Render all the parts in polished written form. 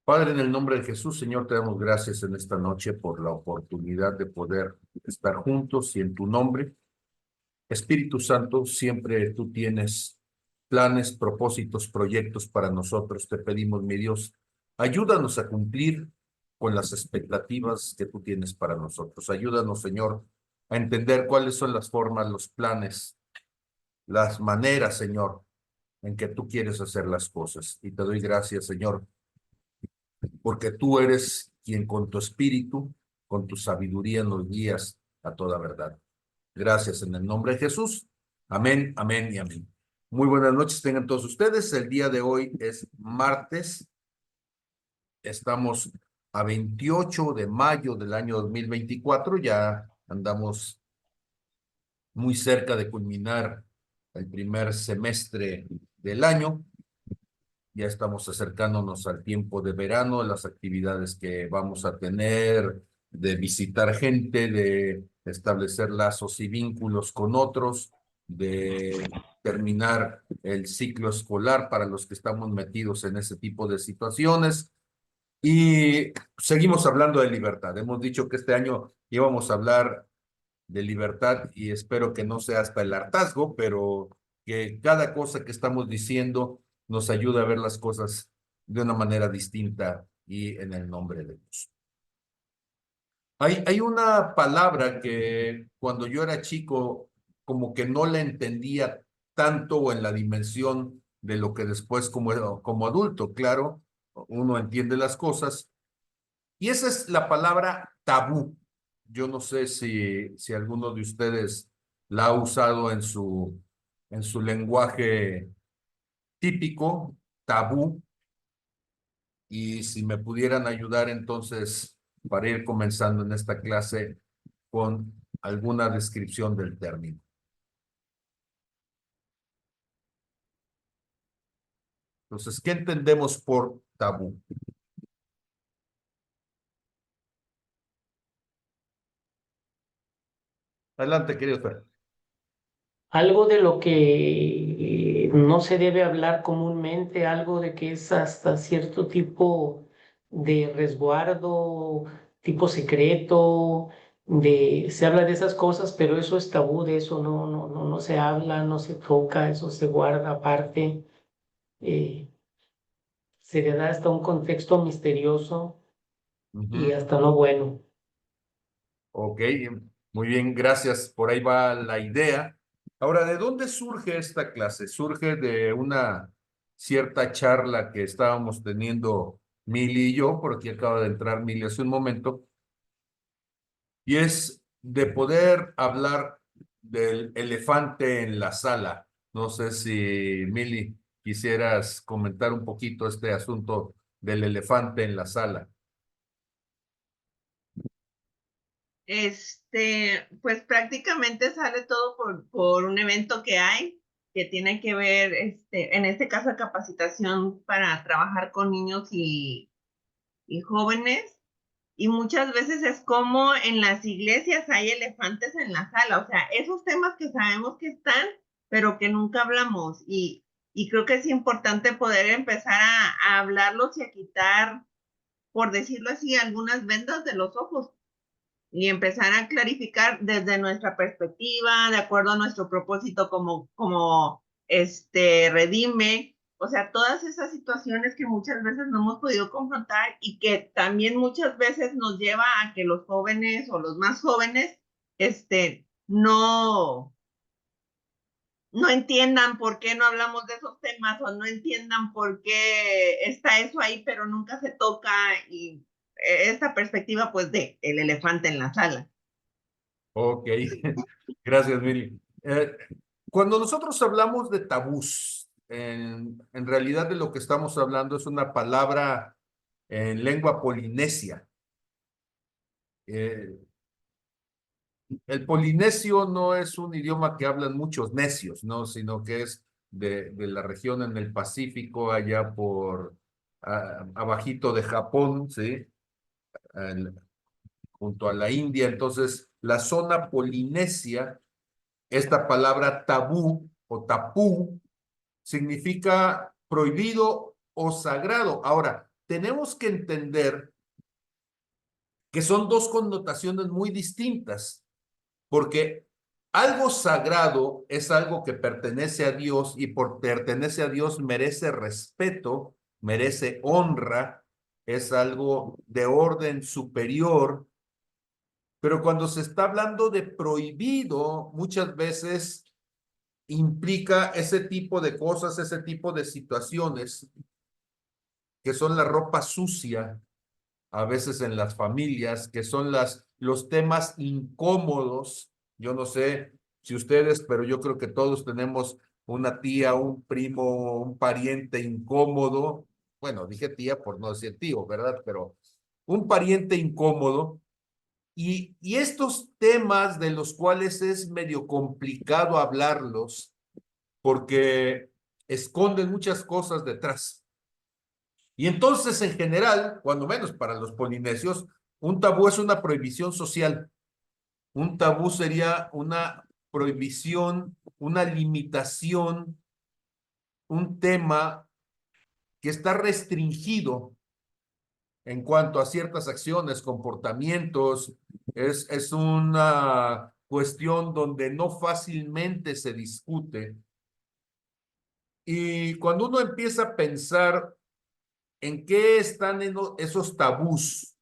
Padre, en el nombre de Jesús, Señor, te damos gracias en esta noche por la oportunidad de poder estar juntos y en tu nombre. Espíritu Santo, siempre tú tienes planes, propósitos, proyectos para nosotros. Te pedimos, mi Dios, ayúdanos a cumplir con las expectativas que tú tienes para nosotros. Ayúdanos, Señor, a entender cuáles son las formas, los planes, las maneras, Señor, en que tú quieres hacer las cosas. Y te doy gracias, Señor, porque tú eres quien con tu espíritu, con tu sabiduría nos guías a toda verdad. Gracias en el nombre de Jesús. Amén, amén y amén. Muy buenas noches tengan todos ustedes. El día de hoy es martes. Estamos a 28 de mayo del año 2024. Ya andamos muy cerca de culminar el primer semestre del año. Ya estamos acercándonos al tiempo de verano, las actividades que vamos a tener, de visitar gente, de establecer lazos y vínculos con otros, de terminar el ciclo escolar para los que estamos metidos en ese tipo de situaciones. Y seguimos hablando de libertad. Hemos dicho que este año íbamos a hablar de libertad y espero que no sea hasta el hartazgo, pero que cada cosa que estamos diciendo nos ayude a ver las cosas de una manera distinta y en el nombre de Dios. Hay una palabra que cuando yo era chico como que no la entendía tanto en la dimensión de lo que después como adulto, claro, uno entiende las cosas, y esa es la palabra tabú. Yo no sé si alguno de ustedes la ha usado en su lenguaje típico, tabú, y si me pudieran ayudar entonces para ir comenzando en esta clase con alguna descripción del término. Entonces, ¿qué entendemos por tabú? Adelante, querido Fer. Algo de lo que no se debe hablar comúnmente, algo de que es hasta cierto tipo de resguardo, tipo secreto, se habla de esas cosas, pero eso es tabú, de eso no se habla, no se toca, eso se guarda aparte, eh, se le da hasta un contexto misterioso y Ujú. hasta no bueno. Ok, muy bien, gracias. Por ahí va la idea. Ahora, ¿de dónde surge esta clase? Surge de una cierta charla que estábamos teniendo Mili y yo, por aquí acaba de entrar Mili hace un momento, y es de poder hablar del elefante en la sala. No sé si Mili quisieras comentar un poquito este asunto del elefante en la sala. Pues prácticamente sale todo por un evento que hay, que tiene que ver, en este caso, capacitación para trabajar con niños y jóvenes. Y muchas veces es como en las iglesias hay elefantes en la sala, o sea, esos temas que sabemos que están, pero que nunca hablamos. Y creo que es importante poder empezar a hablarlos y a quitar, por decirlo así, algunas vendas de los ojos y empezar a clarificar desde nuestra perspectiva, de acuerdo a nuestro propósito como Redime, o sea, todas esas situaciones que muchas veces no hemos podido confrontar y que también muchas veces nos lleva a que los jóvenes o los más jóvenes, no entiendan por qué no hablamos de esos temas o no entiendan por qué está eso ahí, pero nunca se toca y esta perspectiva pues de el elefante en la sala. Ok, gracias, Mili. Cuando nosotros hablamos de tabús, en realidad de lo que estamos hablando es una palabra en lengua polinesia. Eh, el polinesio no es un idioma que hablan muchos necios, ¿no? Sino que es de la región en el Pacífico, allá por abajito de Japón, ¿sí? El- junto a la India. Entonces, la zona polinesia, esta palabra tabú o tapú significa prohibido o sagrado. Ahora, tenemos que entender que son dos connotaciones muy distintas, porque algo sagrado es algo que pertenece a Dios y por pertenece a Dios merece respeto, merece honra, es algo de orden superior, pero cuando se está hablando de prohibido, muchas veces implica ese tipo de cosas, ese tipo de situaciones que son la ropa sucia, a veces en las familias, que son los temas incómodos. Yo no sé si ustedes, pero yo creo que todos tenemos una tía, un primo, un pariente incómodo. Bueno, dije tía por no decir tío, ¿verdad? Pero un pariente incómodo. Y estos temas de los cuales es medio complicado hablarlos porque esconden muchas cosas detrás. Y entonces, en general, cuando menos para los polinesios, un tabú es una prohibición social. Un tabú sería una prohibición, una limitación, un tema que está restringido en cuanto a ciertas acciones, comportamientos. Es una cuestión donde no fácilmente se discute. Y cuando uno empieza a pensar en qué están esos tabús,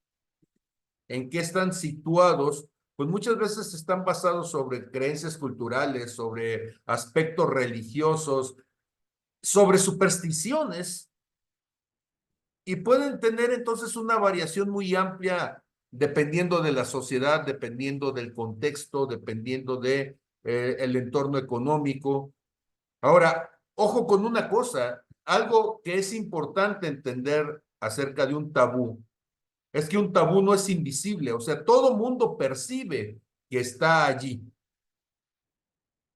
en qué están situados, pues muchas veces están basados sobre creencias culturales, sobre aspectos religiosos, sobre supersticiones, y pueden tener entonces una variación muy amplia dependiendo de la sociedad, dependiendo del contexto, dependiendo de el entorno económico. Ahora, ojo con una cosa, algo que es importante entender acerca de un tabú es que un tabú no es invisible, o sea, todo mundo percibe que está allí.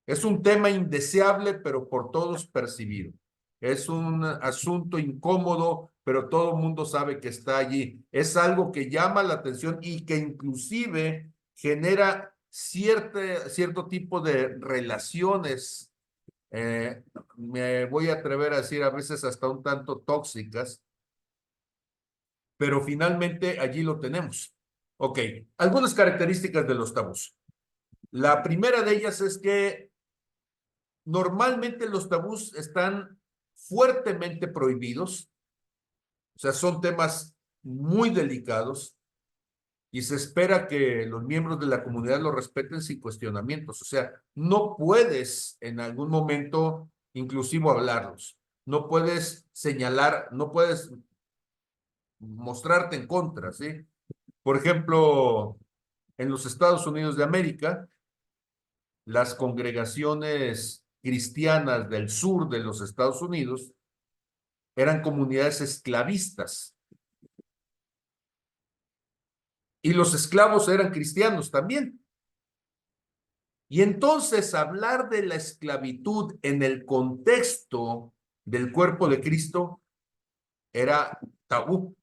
Es un tema indeseable, pero por todos percibido. Es un asunto incómodo, pero todo el mundo sabe que está allí. Es algo que llama la atención y que inclusive genera cierto tipo de relaciones, me voy a atrever a decir a veces hasta un tanto tóxicas, pero finalmente allí lo tenemos. Ok, algunas características de los tabús. La primera de ellas es que normalmente los tabús están fuertemente prohibidos, o sea, son temas muy delicados y se espera que los miembros de la comunidad los respeten sin cuestionamientos. O sea, no puedes en algún momento inclusive hablarlos, no puedes señalar, no puedes mostrarte en contra, ¿sí? Por ejemplo, en los Estados Unidos de América, las congregaciones cristianas del sur de los Estados Unidos eran comunidades esclavistas y los esclavos eran cristianos también. Y entonces hablar de la esclavitud en el contexto del cuerpo de Cristo era tabú.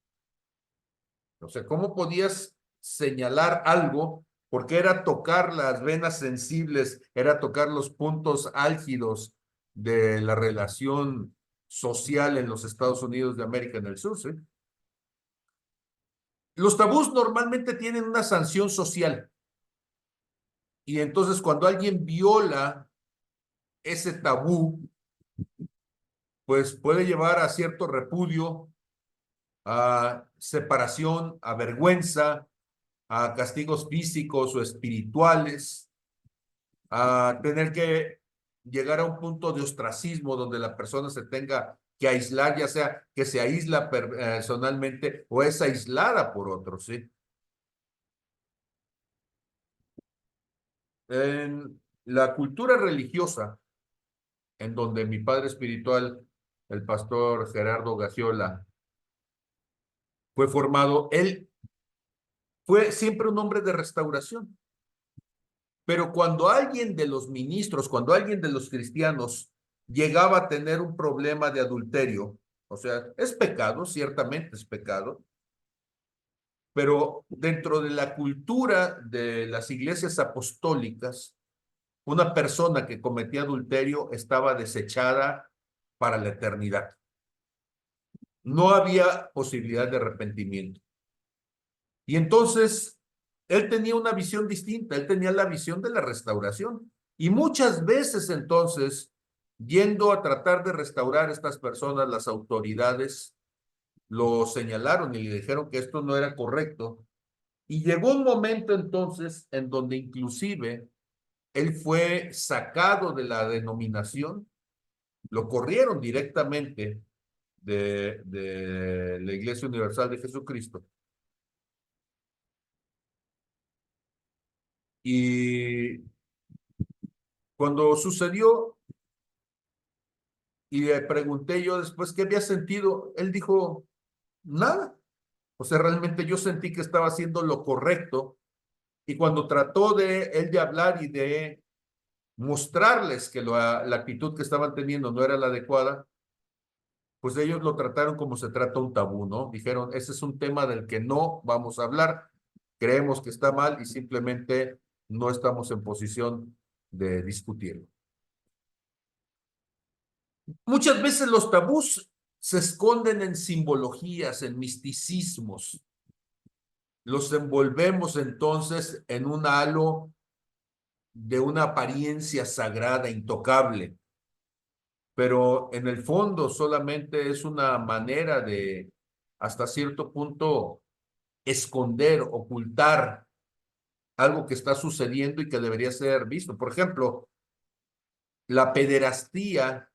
O sea, ¿cómo podías señalar algo? Porque era tocar las venas sensibles, era tocar los puntos álgidos de la relación social en los Estados Unidos de América en el Sur, ¿sí? Los tabús normalmente tienen una sanción social. Y entonces cuando alguien viola ese tabú, pues puede llevar a cierto repudio, a separación, a vergüenza, a castigos físicos o espirituales, a tener que llegar a un punto de ostracismo donde la persona se tenga que aislar, ya sea que se aísla personalmente o es aislada por otros, ¿sí? En la cultura religiosa, en donde mi padre espiritual, el pastor Gerardo Gaciola, fue formado, él fue siempre un hombre de restauración. Pero cuando alguien de los ministros, cuando alguien de los cristianos llegaba a tener un problema de adulterio, o sea, es pecado, ciertamente es pecado, pero dentro de la cultura de las iglesias apostólicas, una persona que cometía adulterio estaba desechada para la eternidad. no había posibilidad de arrepentimiento. Y entonces, él tenía una visión distinta, él tenía la visión de la restauración. Y muchas veces entonces, yendo a tratar de restaurar a estas personas, las autoridades lo señalaron y le dijeron que esto no era correcto. Y llegó un momento entonces en donde inclusive él fue sacado de la denominación, lo corrieron directamente de la Iglesia Universal de Jesucristo. Y cuando sucedió, y le pregunté yo después qué había sentido, él dijo, nada. O sea, realmente yo sentí que estaba haciendo lo correcto. Y cuando trató de él de hablar y de mostrarles que la actitud que estaban teniendo no era la adecuada, pues ellos lo trataron como se trata un tabú, ¿no? Dijeron, ese es un tema del que no vamos a hablar, creemos que está mal y simplemente no estamos en posición de discutirlo. Muchas veces los tabús se esconden en simbologías, en misticismos. Los envolvemos entonces en un halo de una apariencia sagrada, intocable, pero en el fondo solamente es una manera de, hasta cierto punto, esconder, ocultar algo que está sucediendo y que debería ser visto. Por ejemplo, la pederastía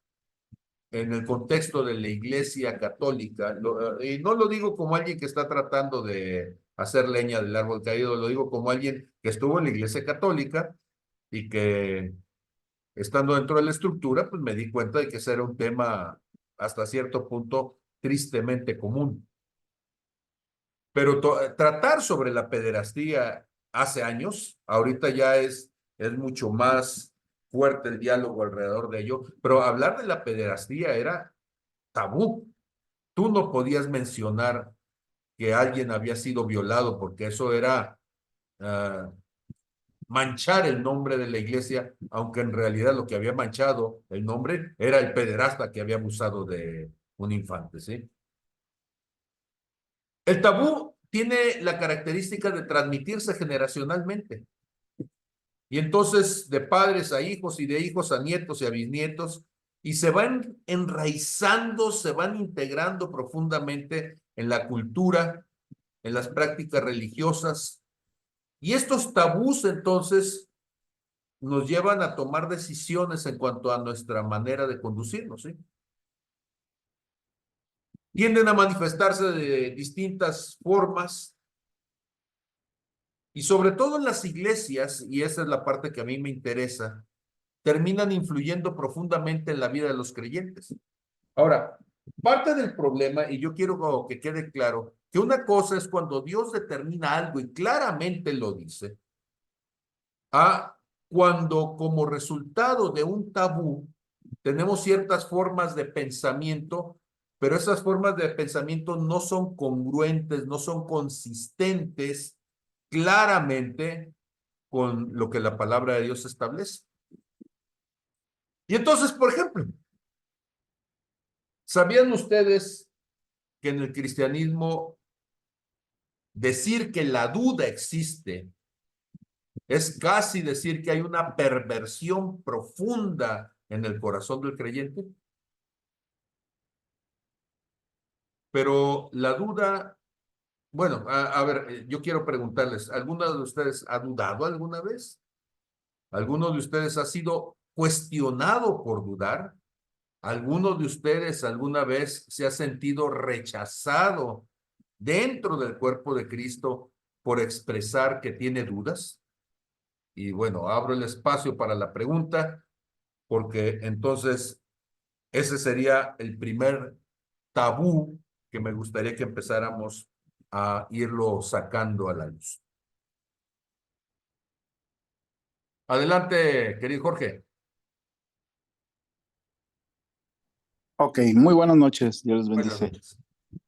en el contexto de la Iglesia Católica, y no lo digo como alguien que está tratando de hacer leña del árbol caído, lo digo como alguien que estuvo en la Iglesia Católica y que estando dentro de la estructura, pues me di cuenta de que ese era un tema hasta cierto punto tristemente común. Pero tratar sobre la pederastía hace años, ahorita ya es mucho más fuerte el diálogo alrededor de ello, pero hablar de la pederastía era tabú. Tú no podías mencionar que alguien había sido violado porque eso era manchar el nombre de la iglesia, aunque en realidad lo que había manchado el nombre era el pederasta que había abusado de un infante, ¿sí? El tabú tiene la característica de transmitirse generacionalmente. Y entonces de padres a hijos y de hijos a nietos y a bisnietos, y se van enraizando, se van integrando profundamente en la cultura, en las prácticas religiosas. Y estos tabús entonces nos llevan a tomar decisiones en cuanto a nuestra manera de conducirnos, ¿sí? Tienden a manifestarse de distintas formas y sobre todo en las iglesias, y esa es la parte que a mí me interesa, terminan influyendo profundamente en la vida de los creyentes. Ahora, parte del problema, y yo quiero que quede claro, que una cosa es cuando Dios determina algo y claramente lo dice, a cuando como resultado de un tabú tenemos ciertas formas de pensamiento, pero esas formas de pensamiento no son congruentes, no son consistentes claramente con lo que la palabra de Dios establece. Y entonces, por ejemplo, ¿sabían ustedes que en el cristianismo decir que la duda existe es casi decir que hay una perversión profunda en el corazón del creyente? Pero la duda, bueno, a ver, yo quiero preguntarles, ¿alguno de ustedes ha dudado alguna vez? ¿Alguno de ustedes ha sido cuestionado por dudar? ¿Alguno de ustedes alguna vez se ha sentido rechazado dentro del cuerpo de Cristo por expresar que tiene dudas? Y bueno, abro el espacio para la pregunta, porque entonces ese sería el primer tabú que me gustaría que empezáramos a irlo sacando a la luz. Adelante, querido Jorge. Ok, muy buenas noches, Dios les Buenas bendice. noches.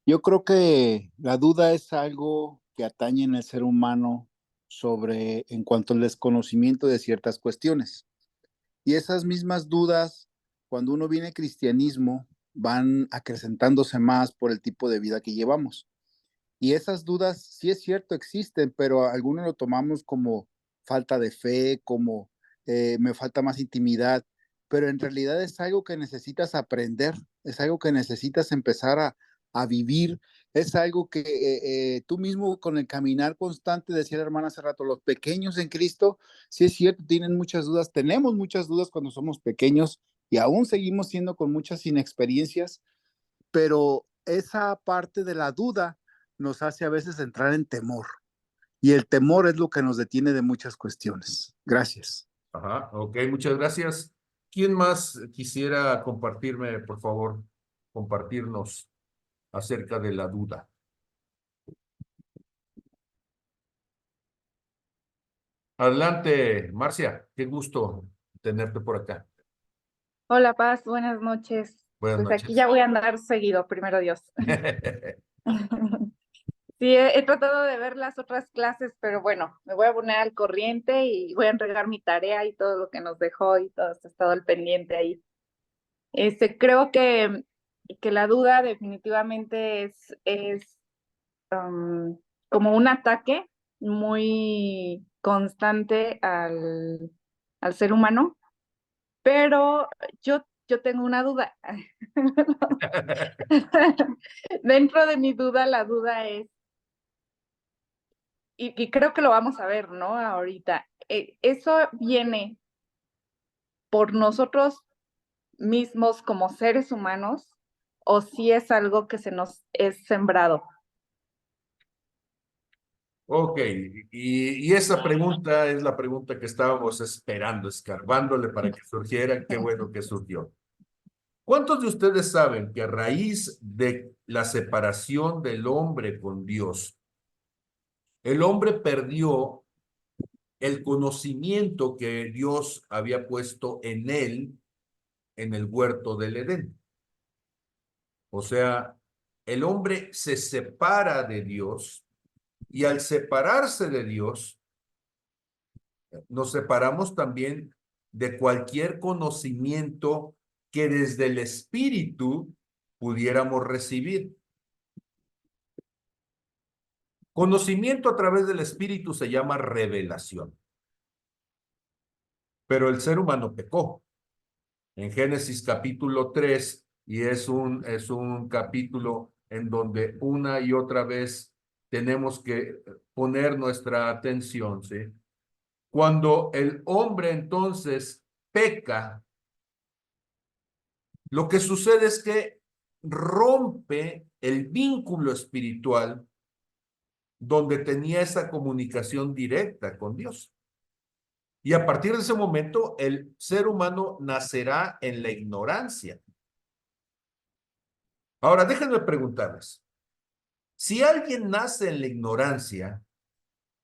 Yo creo que la duda es algo que atañe en el ser humano en cuanto al desconocimiento de ciertas cuestiones. Y esas mismas dudas, cuando uno viene al cristianismo, van acrecentándose más por el tipo de vida que llevamos. Y esas dudas, sí es cierto, existen, pero algunos lo tomamos como falta de fe, como me falta más intimidad, pero en realidad es algo que necesitas aprender, es algo que necesitas empezar a vivir, es algo que tú mismo con el caminar constante, decía la hermana hace rato, los pequeños en Cristo, sí es cierto, tienen muchas dudas, tenemos muchas dudas cuando somos pequeños y aún seguimos siendo con muchas inexperiencias, pero esa parte de la duda nos hace a veces entrar en temor. Y el temor es lo que nos detiene de muchas cuestiones. Gracias. Ajá, ok, muchas gracias. ¿Quién más quisiera compartirme, por favor, compartirnos acerca de la duda? Adelante, Marcia, qué gusto tenerte por acá. Hola Paz, buenas noches. Buenas Pues aquí noches. ya voy a andar seguido, primero Dios. Sí, he tratado de ver las otras clases, pero bueno, me voy a poner al corriente y voy a entregar mi tarea y todo lo que nos dejó y todo esto, he estado al pendiente ahí. Creo que la duda definitivamente es como un ataque muy constante al ser humano, pero yo tengo una duda. Dentro de mi duda, la duda es, y creo que lo vamos a ver, ¿no? Ahorita, ¿eso viene por nosotros mismos como seres humanos o si es algo que se nos es sembrado? Ok, y esa pregunta es la pregunta que estábamos esperando, escarbándole para que surgiera. Qué bueno que surgió. ¿Cuántos de ustedes saben que a raíz de la separación del hombre con Dios, el hombre perdió el conocimiento que Dios había puesto en él en el huerto del Edén? O sea, el hombre se separa de Dios y al separarse de Dios, nos separamos también de cualquier conocimiento que desde el Espíritu pudiéramos recibir. Conocimiento a través del Espíritu se llama revelación. Pero el ser humano pecó. En Génesis capítulo 3, y es un capítulo en donde una y otra vez tenemos que poner nuestra atención, ¿sí? Cuando el hombre entonces peca, lo que sucede es que rompe el vínculo espiritual donde tenía esa comunicación directa con Dios. Y a partir de ese momento, el ser humano nacerá en la ignorancia. Ahora, déjenme preguntarles, si alguien nace en la ignorancia,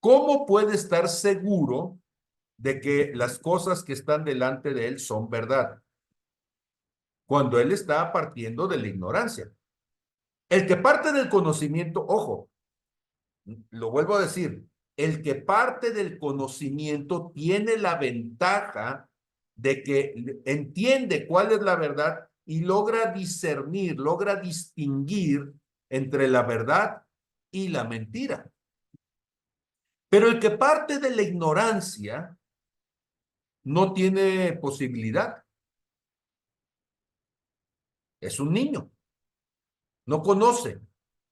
¿cómo puede estar seguro de que las cosas que están delante de él son verdad? Cuando él está partiendo de la ignorancia. El que parte del conocimiento, ojo, lo vuelvo a decir, el que parte del conocimiento tiene la ventaja de que entiende cuál es la verdad y logra discernir, logra distinguir entre la verdad y la mentira. Pero el que parte de la ignorancia no tiene posibilidad. Es un niño, no conoce,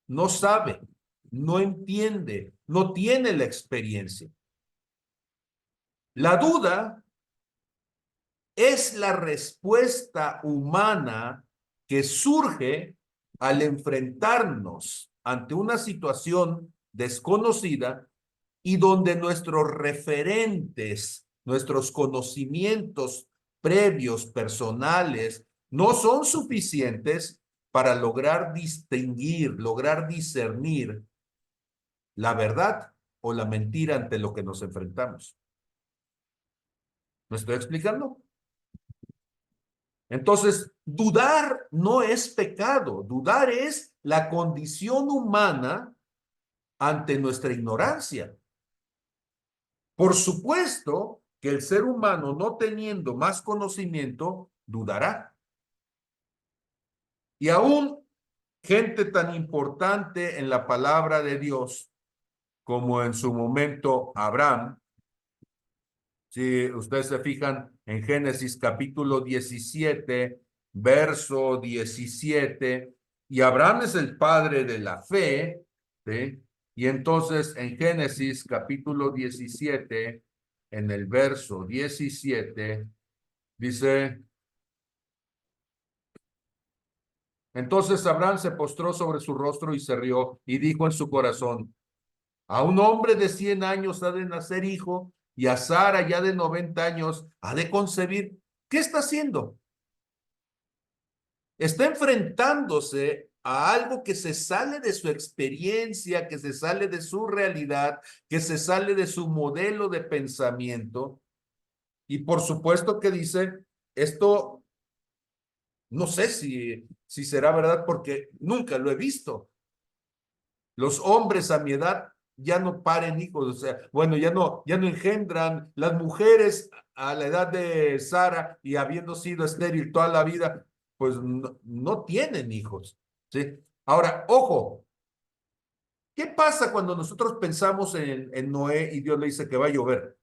no sabe, no entiende, no tiene la experiencia. La duda es la respuesta humana que surge al enfrentarnos ante una situación desconocida y donde nuestros referentes, nuestros conocimientos previos, personales, no son suficientes para lograr distinguir, lograr discernir la verdad o la mentira ante lo que nos enfrentamos. ¿Me estoy explicando? Entonces, dudar no es pecado, dudar es la condición humana ante nuestra ignorancia. Por supuesto que el ser humano, no teniendo más conocimiento, dudará. Y aún gente tan importante en la palabra de Dios como en su momento Abraham, si ustedes se fijan en Génesis capítulo 17, verso 17, y Abraham es el padre de la fe, ¿sí? Y entonces en Génesis capítulo 17, en el verso 17, dice, entonces Abraham se postró sobre su rostro y se rió y dijo en su corazón, a un hombre de 100 años ha de nacer hijo y a Sara ya de 90 años ha de concebir. ¿Qué está haciendo? Está enfrentándose a algo que se sale de su experiencia, que se sale de su realidad, que se sale de su modelo de pensamiento. Y por supuesto que dice, esto no sé si será verdad porque nunca lo he visto. Los hombres a mi edad ya no paren hijos, o sea, bueno, ya no engendran. Las mujeres a la edad de Sara y habiendo sido estéril toda la vida, pues no tienen hijos, ¿sí? Ahora, ojo, ¿qué pasa cuando nosotros pensamos en Noé y Dios le dice que va a llover?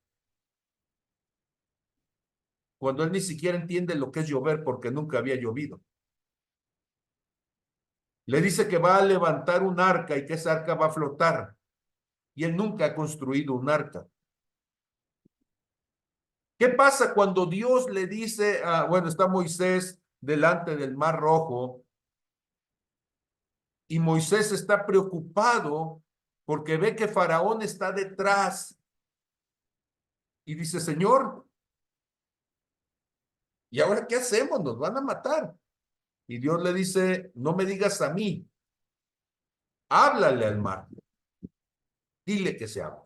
Cuando él ni siquiera entiende lo que es llover porque nunca había llovido. Le dice que va a levantar un arca y que esa arca va a flotar. Y él nunca ha construido un arca. ¿Qué pasa cuando Dios le dice, bueno, está Moisés delante del Mar Rojo y Moisés está preocupado porque ve que Faraón está detrás y dice, Señor, ¿y ahora qué hacemos? Nos van a matar. Y Dios le dice, no me digas a mí, háblale al mar, dile que se abra.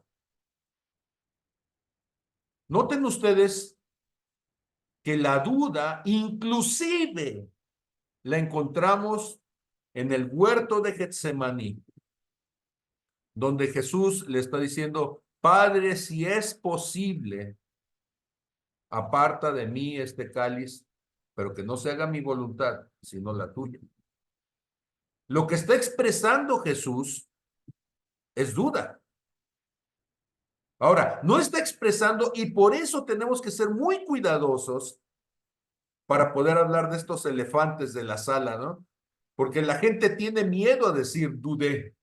Noten ustedes que la duda inclusive la encontramos en el huerto de Getsemaní, donde Jesús le está diciendo, Padre, si es posible, aparta de mí este cáliz, pero que no se haga mi voluntad, sino la tuya. Lo que está expresando Jesús es duda. Ahora, no está expresando, y por eso tenemos que ser muy cuidadosos para poder hablar de estos elefantes de la sala, ¿no? Porque la gente tiene miedo a decir dudé.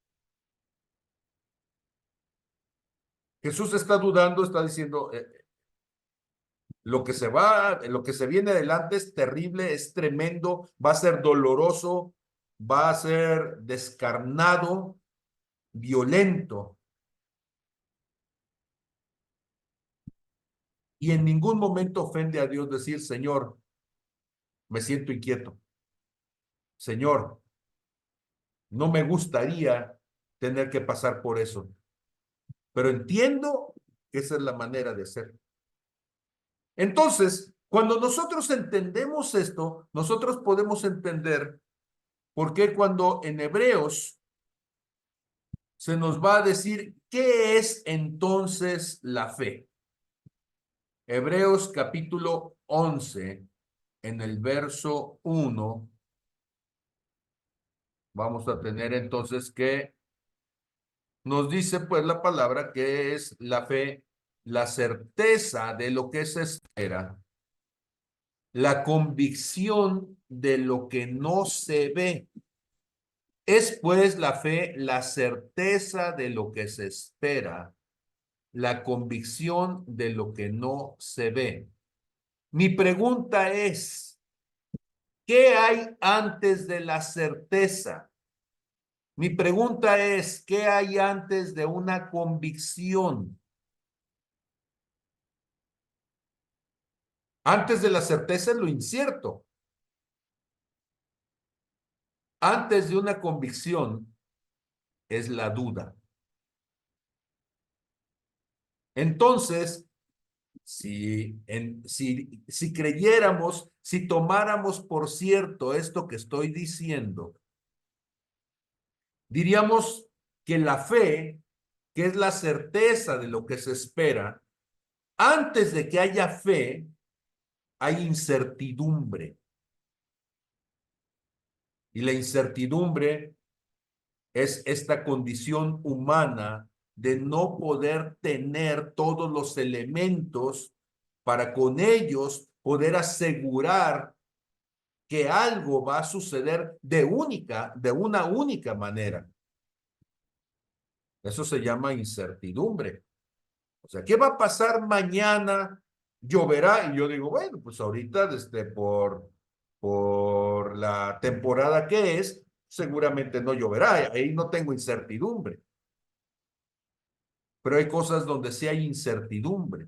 Jesús está dudando, está diciendo, lo que se viene adelante es terrible, es tremendo, va a ser doloroso, va a ser descarnado, violento. Y en ningún momento ofende a Dios decir, Señor, me siento inquieto. Señor, no me gustaría tener que pasar por eso, pero entiendo que esa es la manera de ser. Entonces, cuando nosotros entendemos esto, nosotros podemos entender por qué cuando en Hebreos se nos va a decir qué es entonces la fe. Hebreos capítulo 11, en el verso 1, vamos a tener entonces que nos dice pues la palabra que es la fe, la certeza de lo que se espera, la convicción de lo que no se ve. Es pues la fe, la certeza de lo que se espera, la convicción de lo que no se ve. Mi pregunta es, ¿qué hay antes de la certeza? Mi pregunta es, ¿qué hay antes de una convicción? Antes de la certeza es lo incierto. Antes de una convicción es la duda. Entonces, si creyéramos, si tomáramos por cierto esto que estoy diciendo, diríamos que la fe, que es la certeza de lo que se espera, antes de que haya fe, hay incertidumbre. Y la incertidumbre es esta condición humana de no poder tener todos los elementos para con ellos poder asegurar que algo va a suceder de una única manera. Eso se llama incertidumbre. O sea, ¿qué va a pasar mañana? ¿Lloverá? Y yo digo, bueno, pues ahorita por la temporada que es, seguramente no lloverá. Ahí no tengo incertidumbre. Pero hay cosas donde sí hay incertidumbre.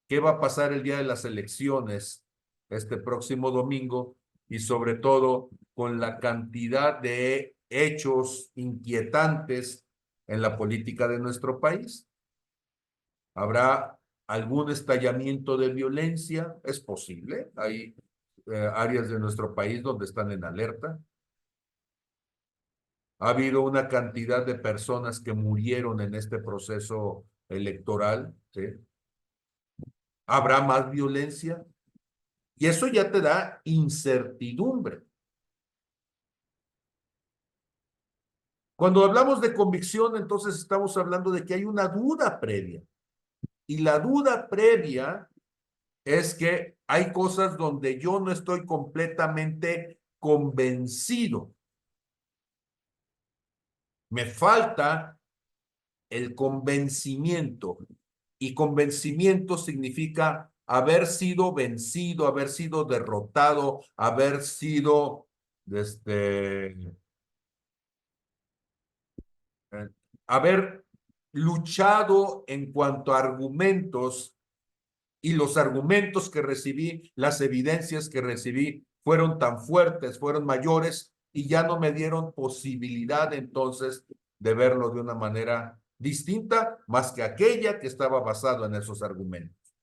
¿Qué va a pasar el día de las elecciones este próximo domingo? Y sobre todo con la cantidad de hechos inquietantes en la política de nuestro país. ¿Habrá algún estallamiento de violencia? Es posible. Hay áreas de nuestro país donde están en alerta. Ha habido una cantidad de personas que murieron en este proceso electoral, ¿sí? ¿Habrá más violencia? Y eso ya te da incertidumbre. Cuando hablamos de convicción, entonces estamos hablando de que hay una duda previa. Y la duda previa es que hay cosas donde yo no estoy completamente convencido. Me falta el convencimiento. Y convencimiento significa haber sido vencido, haber sido derrotado, haber sido haber luchado en cuanto a argumentos, y los argumentos que recibí, las evidencias que recibí fueron tan fuertes, fueron mayores, y ya no me dieron posibilidad entonces de verlo de una manera distinta, más que aquella que estaba basado en esos argumentos.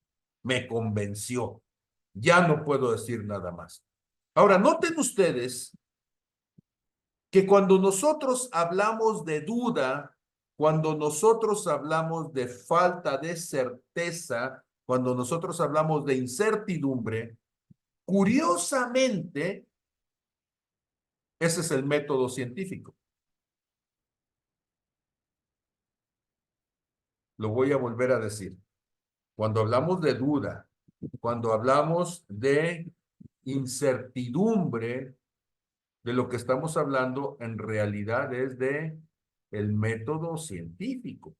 Me convenció. Ya no puedo decir nada más. Ahora, noten ustedes que cuando nosotros hablamos de duda, cuando nosotros hablamos de falta de certeza, cuando nosotros hablamos de incertidumbre, curiosamente, ese es el método científico. Lo voy a volver a decir. Cuando hablamos de duda, cuando hablamos de incertidumbre, de lo que estamos hablando en realidad es de el método científico.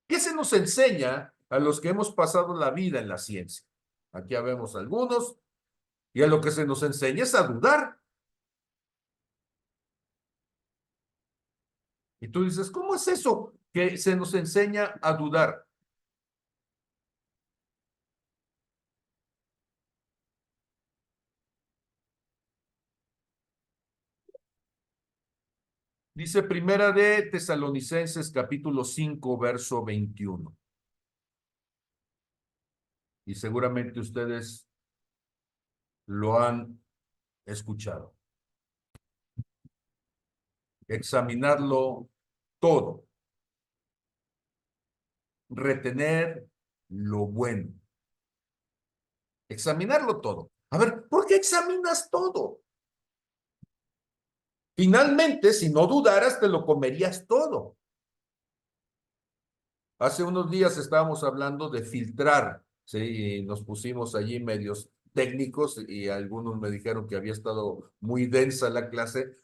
¿Qué se nos enseña a los que hemos pasado la vida en la ciencia? Aquí vemos algunos, y a lo que se nos enseña es a dudar. Y tú dices, ¿cómo es eso que se nos enseña a dudar? Dice Primera de Tesalonicenses, capítulo 5, verso 21. Y seguramente ustedes lo han escuchado. Examinarlo todo. Retener lo bueno. Examinarlo todo. A ver, ¿por qué examinas todo? Finalmente, si no dudaras, te lo comerías todo. Hace unos días estábamos hablando de filtrar, ¿sí? Y nos pusimos allí medios técnicos y algunos me dijeron que había estado muy densa la clase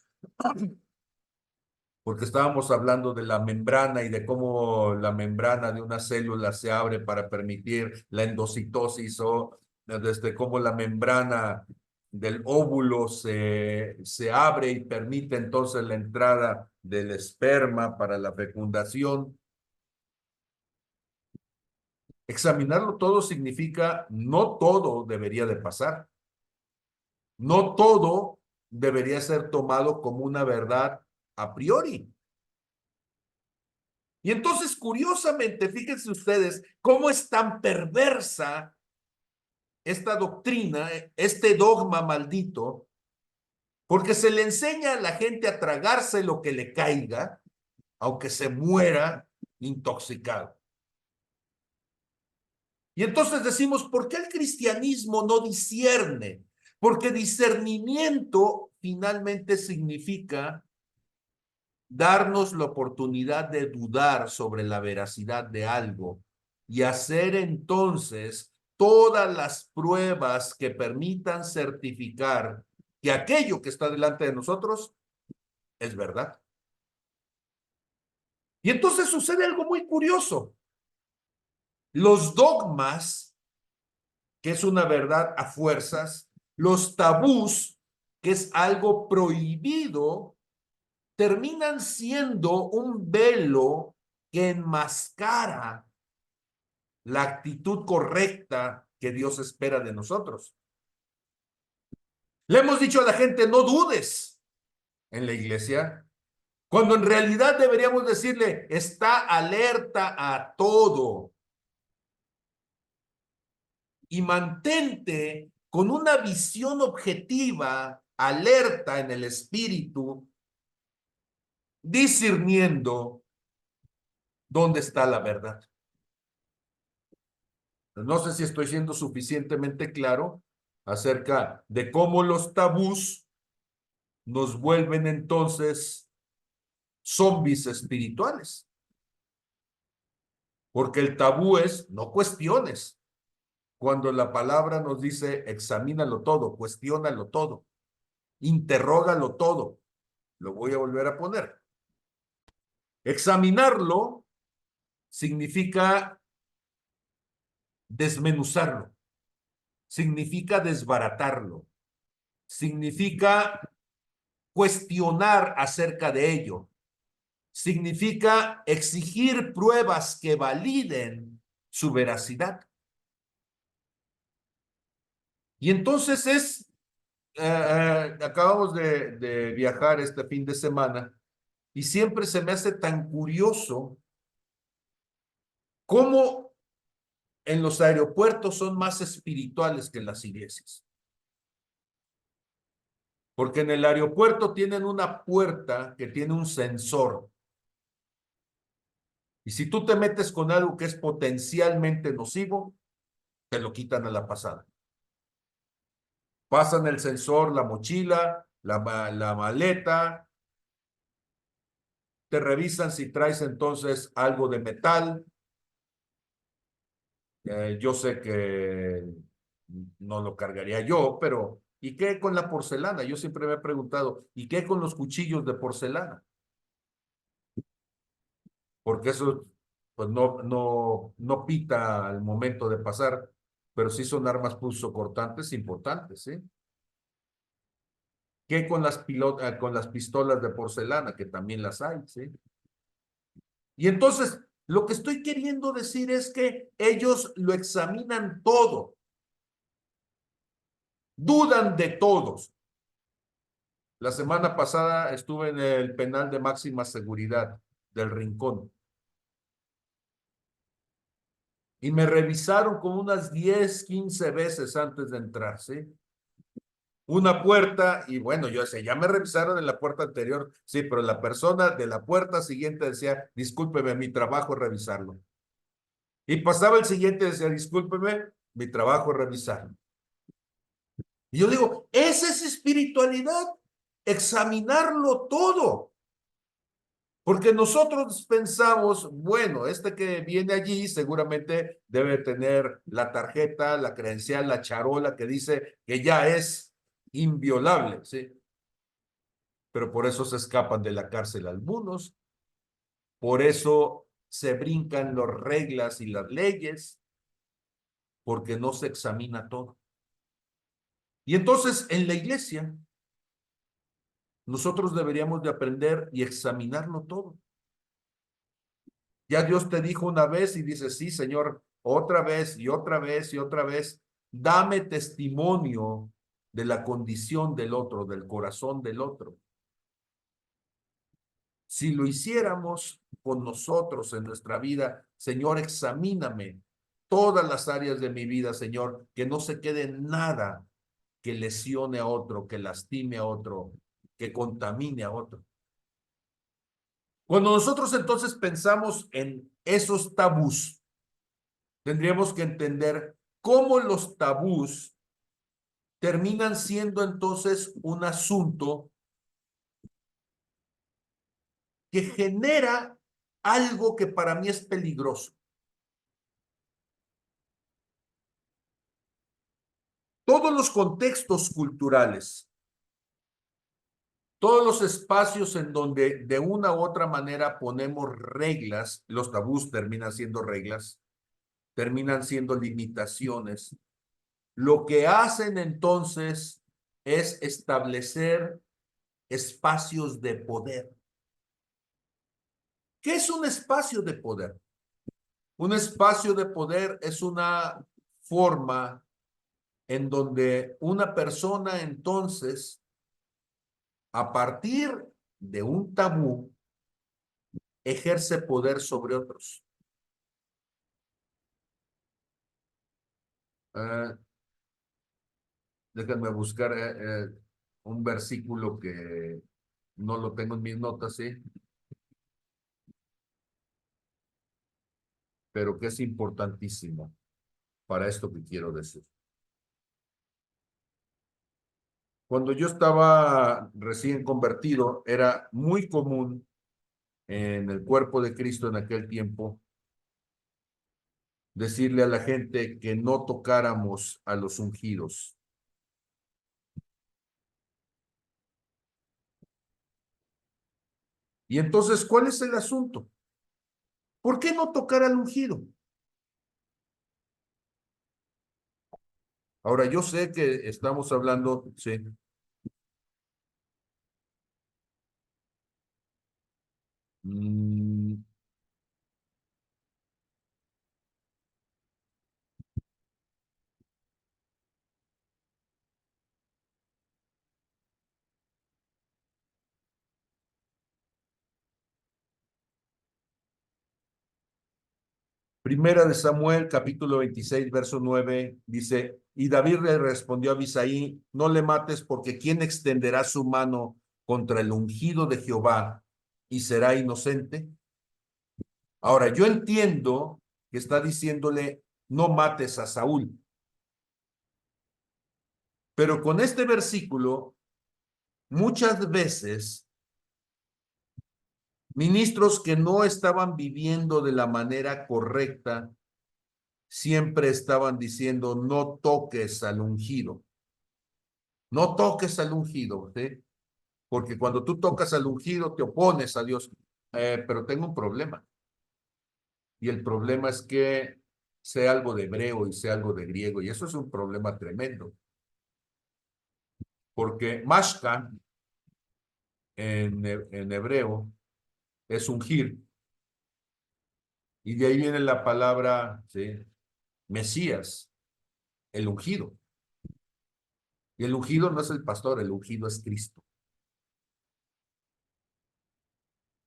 porque estábamos hablando de la membrana y de cómo la membrana de una célula se abre para permitir la endocitosis, o desde cómo la membrana del óvulo se abre y permite entonces la entrada del esperma para la fecundación. Examinarlo todo significa no todo debería de pasar. No todo debería ser tomado como una verdad a priori. Y entonces, curiosamente, fíjense ustedes cómo es tan perversa esta doctrina, este dogma maldito, porque se le enseña a la gente a tragarse lo que le caiga, aunque se muera intoxicado. Y entonces decimos, ¿por qué el cristianismo no discierne? Porque discernimiento finalmente significa darnos la oportunidad de dudar sobre la veracidad de algo y hacer entonces todas las pruebas que permitan certificar que aquello que está delante de nosotros es verdad. Y entonces sucede algo muy curioso. Los dogmas, que es una verdad a fuerzas, los tabús, que es algo prohibido, terminan siendo un velo que enmascara la actitud correcta que Dios espera de nosotros. Le hemos dicho a la gente, no dudes en la iglesia, cuando en realidad deberíamos decirle, está alerta a todo y mantente con una visión objetiva, alerta en el espíritu, discerniendo dónde está la verdad. No sé si estoy siendo suficientemente claro acerca de cómo los tabús nos vuelven entonces zombies espirituales. Porque el tabú es no cuestiones. Cuando la palabra nos dice examínalo todo, cuestiónalo todo, interrógalo todo. Lo voy a volver a poner. Examinarlo significa desmenuzarlo, significa desbaratarlo, significa cuestionar acerca de ello, significa exigir pruebas que validen su veracidad. Y entonces acabamos de viajar este fin de semana y siempre se me hace tan curioso cómo en los aeropuertos son más espirituales que en las iglesias. Porque en el aeropuerto tienen una puerta que tiene un sensor. Y si tú te metes con algo que es potencialmente nocivo, te lo quitan a la pasada. Pasan el sensor, la mochila, la maleta, te revisan si traes entonces algo de metal. Yo sé que no lo cargaría yo, pero ¿y qué con la porcelana? Yo siempre me he preguntado, ¿y qué con los cuchillos de porcelana? Porque eso pues no pita al momento de pasar, pero sí son armas punzocortantes importantes, ¿sí? ¿Qué con con las pistolas de porcelana, que también las hay, ¿sí? Y entonces, lo que estoy queriendo decir es que ellos lo examinan todo, dudan de todos. La semana pasada estuve en el penal de máxima seguridad del Rincón. Y me revisaron como unas 10, 15 veces antes de entrar, ¿sí? Una puerta, y bueno, yo decía, ya me revisaron en la puerta anterior, sí, pero la persona de la puerta siguiente decía, discúlpeme, mi trabajo es revisarlo. Y pasaba el siguiente y decía, discúlpeme, mi trabajo es revisarlo. Y yo digo, esa es espiritualidad, examinarlo todo. Porque nosotros pensamos, bueno, este que viene allí seguramente debe tener la tarjeta, la credencial, la charola que dice que ya es inviolable, ¿sí? Pero por eso se escapan de la cárcel algunos, por eso se brincan las reglas y las leyes, porque no se examina todo. Y entonces en la iglesia, nosotros deberíamos de aprender y examinarlo todo. Ya Dios te dijo una vez y dice, sí, Señor, otra vez y otra vez y otra vez, dame testimonio de la condición del otro, del corazón del otro. Si lo hiciéramos con nosotros en nuestra vida, Señor, examíname todas las áreas de mi vida, Señor, que no se quede nada que lesione a otro, que lastime a otro, que contamine a otro. Cuando nosotros entonces pensamos en esos tabús, tendríamos que entender cómo los tabús terminan siendo entonces un asunto que genera algo que para mí es peligroso. Todos los contextos culturales, todos los espacios en donde de una u otra manera ponemos reglas, los tabús terminan siendo reglas, terminan siendo limitaciones. Lo que hacen entonces es establecer espacios de poder. ¿Qué es un espacio de poder? Un espacio de poder es una forma en donde una persona entonces, a partir de un tabú, ejerce poder sobre otros. Déjenme buscar un versículo que no lo tengo en mis notas, ¿sí? Pero que es importantísimo para esto que quiero decir. Cuando yo estaba recién convertido, era muy común en el cuerpo de Cristo en aquel tiempo decirle a la gente que no tocáramos a los ungidos. Y entonces, ¿cuál es el asunto? ¿Por qué no tocar al ungido? Ahora, yo sé que estamos hablando, sí. Mm, Primera de Samuel, capítulo 26, verso 9, dice, y David le respondió a Abisaí, no le mates porque ¿quién extenderá su mano contra el ungido de Jehová y será inocente? Ahora, yo entiendo que está diciéndole, no mates a Saúl. Pero con este versículo, muchas veces, ministros que no estaban viviendo de la manera correcta, siempre estaban diciendo, no toques al ungido. No toques al ungido, ¿sí? Porque cuando tú tocas al ungido, te opones a Dios. Pero tengo un problema. Y el problema es que sé algo de hebreo y sé algo de griego, y eso es un problema tremendo. Porque mashka en hebreo es ungir, y de ahí viene la palabra, ¿sí? Mesías, el ungido. Y el ungido no es el pastor, el ungido es Cristo.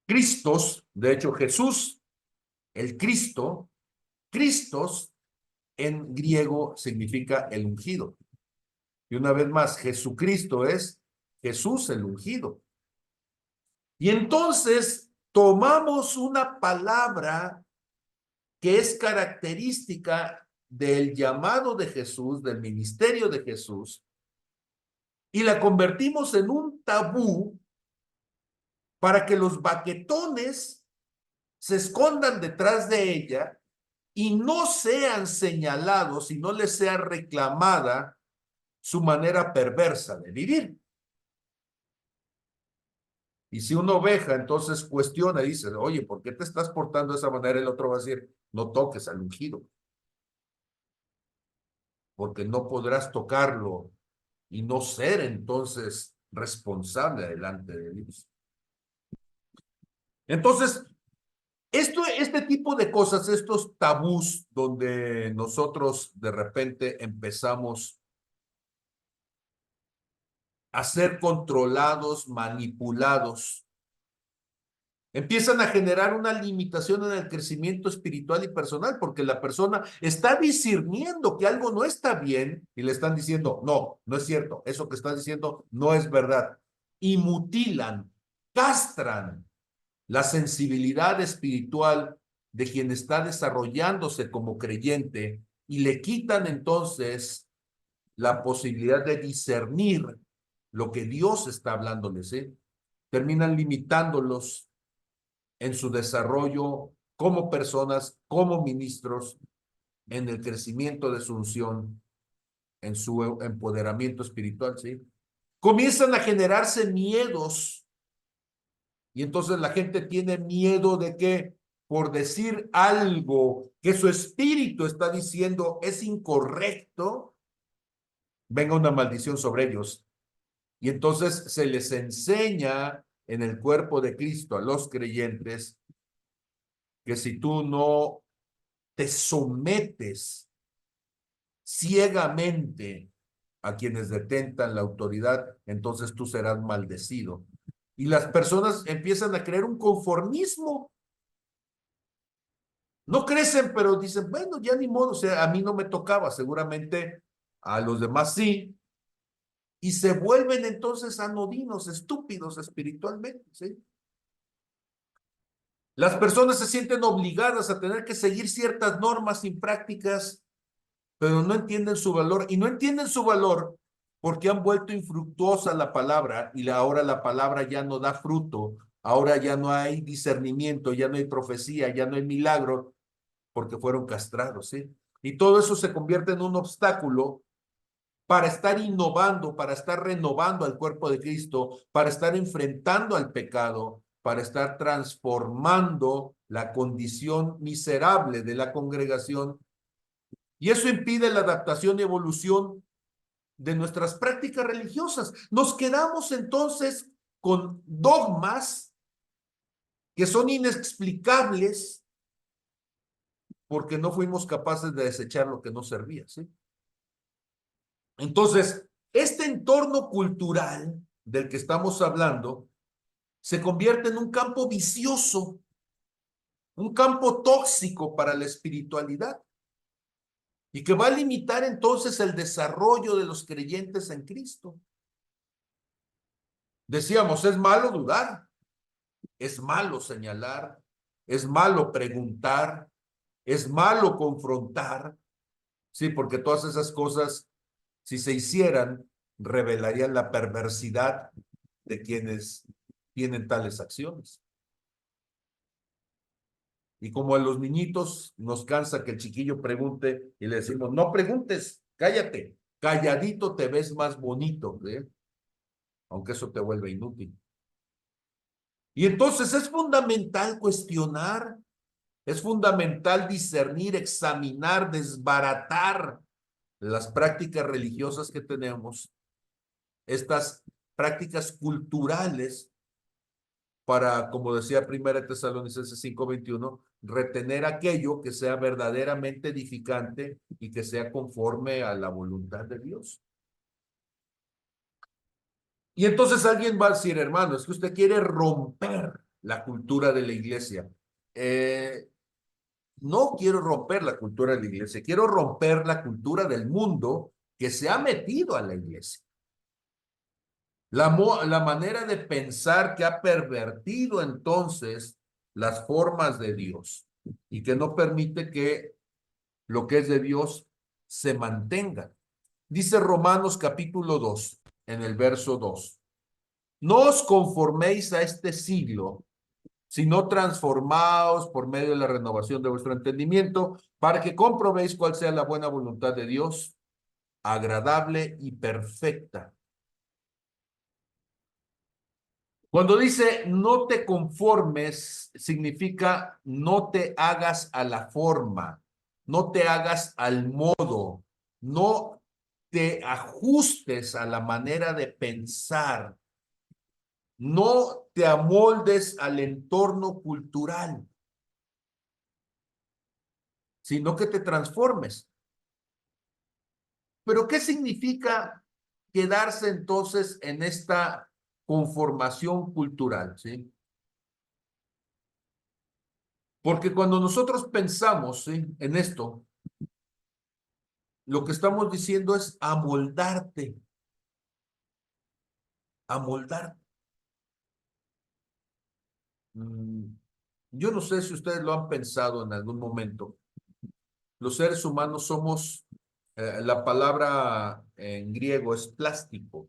Cristos, de hecho Jesús, el Cristo, Cristos en griego significa el ungido. Y una vez más, Jesucristo es Jesús el ungido. Y entonces tomamos una palabra que es característica del llamado de Jesús, del ministerio de Jesús, y la convertimos en un tabú para que los baquetones se escondan detrás de ella y no sean señalados y no les sea reclamada su manera perversa de vivir. Y si una oveja entonces cuestiona y dice, oye, ¿por qué te estás portando de esa manera? El otro va a decir, no toques al ungido, porque no podrás tocarlo y no ser entonces responsable delante de Dios. Entonces, este tipo de cosas, estos tabús donde nosotros de repente empezamos a ser controlados, manipulados, empiezan a generar una limitación en el crecimiento espiritual y personal, porque la persona está discerniendo que algo no está bien y le están diciendo, no, no es cierto, eso que estás diciendo no es verdad. Y mutilan, castran la sensibilidad espiritual de quien está desarrollándose como creyente y le quitan entonces la posibilidad de discernir lo que Dios está hablándoles, ¿sí? Terminan limitándolos en su desarrollo como personas, como ministros, en el crecimiento de su unción, en su empoderamiento espiritual, ¿sí? Comienzan a generarse miedos y entonces la gente tiene miedo de que por decir algo que su espíritu está diciendo es incorrecto, venga una maldición sobre ellos. Y entonces se les enseña en el cuerpo de Cristo a los creyentes que si tú no te sometes ciegamente a quienes detentan la autoridad, entonces tú serás maldecido. Y las personas empiezan a creer un conformismo. No crecen, pero dicen, bueno, ya ni modo, o sea, a mí no me tocaba, seguramente a los demás sí, y se vuelven entonces anodinos, estúpidos espiritualmente, ¿sí? Las personas se sienten obligadas a tener que seguir ciertas normas y prácticas, pero no entienden su valor, y no entienden su valor porque han vuelto infructuosa la palabra, y ahora la palabra ya no da fruto, ahora ya no hay discernimiento, ya no hay profecía, ya no hay milagro, porque fueron castrados, ¿sí? Y todo eso se convierte en un obstáculo para estar innovando, para estar renovando al cuerpo de Cristo, para estar enfrentando al pecado, para estar transformando la condición miserable de la congregación. Y eso impide la adaptación y evolución de nuestras prácticas religiosas. Nos quedamos entonces con dogmas que son inexplicables porque no fuimos capaces de desechar lo que no servía, ¿sí? Entonces, este entorno cultural del que estamos hablando se convierte en un campo vicioso, un campo tóxico para la espiritualidad y que va a limitar entonces el desarrollo de los creyentes en Cristo. Decíamos, es malo dudar, es malo señalar, es malo preguntar, es malo confrontar, sí, porque todas esas cosas, si se hicieran, revelarían la perversidad de quienes tienen tales acciones. Y como a los niñitos nos cansa que el chiquillo pregunte y le decimos, no preguntes, cállate, calladito te ves más bonito, ¿eh? Aunque eso te vuelve inútil. Y entonces es fundamental cuestionar, es fundamental discernir, examinar, desbaratar las prácticas religiosas que tenemos, estas prácticas culturales para, como decía Primera Tesalonicenses 5:21, retener aquello que sea verdaderamente edificante y que sea conforme a la voluntad de Dios. Y entonces alguien va a decir, hermano, es que usted quiere romper la cultura de la iglesia. No quiero romper la cultura de la iglesia, quiero romper la cultura del mundo que se ha metido a la iglesia. La manera de pensar que ha pervertido entonces las formas de Dios y que no permite que lo que es de Dios se mantenga. Dice Romanos capítulo 2, en el verso 2. No os conforméis a este siglo, sino transformaos por medio de la renovación de vuestro entendimiento, para que comprobéis cuál sea la buena voluntad de Dios, agradable y perfecta. Cuando dice no te conformes, significa no te hagas a la forma, no te hagas al modo, no te ajustes a la manera de pensar, no te amoldes al entorno cultural, sino que te transformes. Pero ¿qué significa quedarse entonces en esta conformación cultural? ¿Sí? Porque cuando nosotros pensamos, ¿sí?, en esto, lo que estamos diciendo es amoldarte. Amoldarte. Yo no sé si ustedes lo han pensado en algún momento. Los seres humanos somos La palabra en griego es plástico.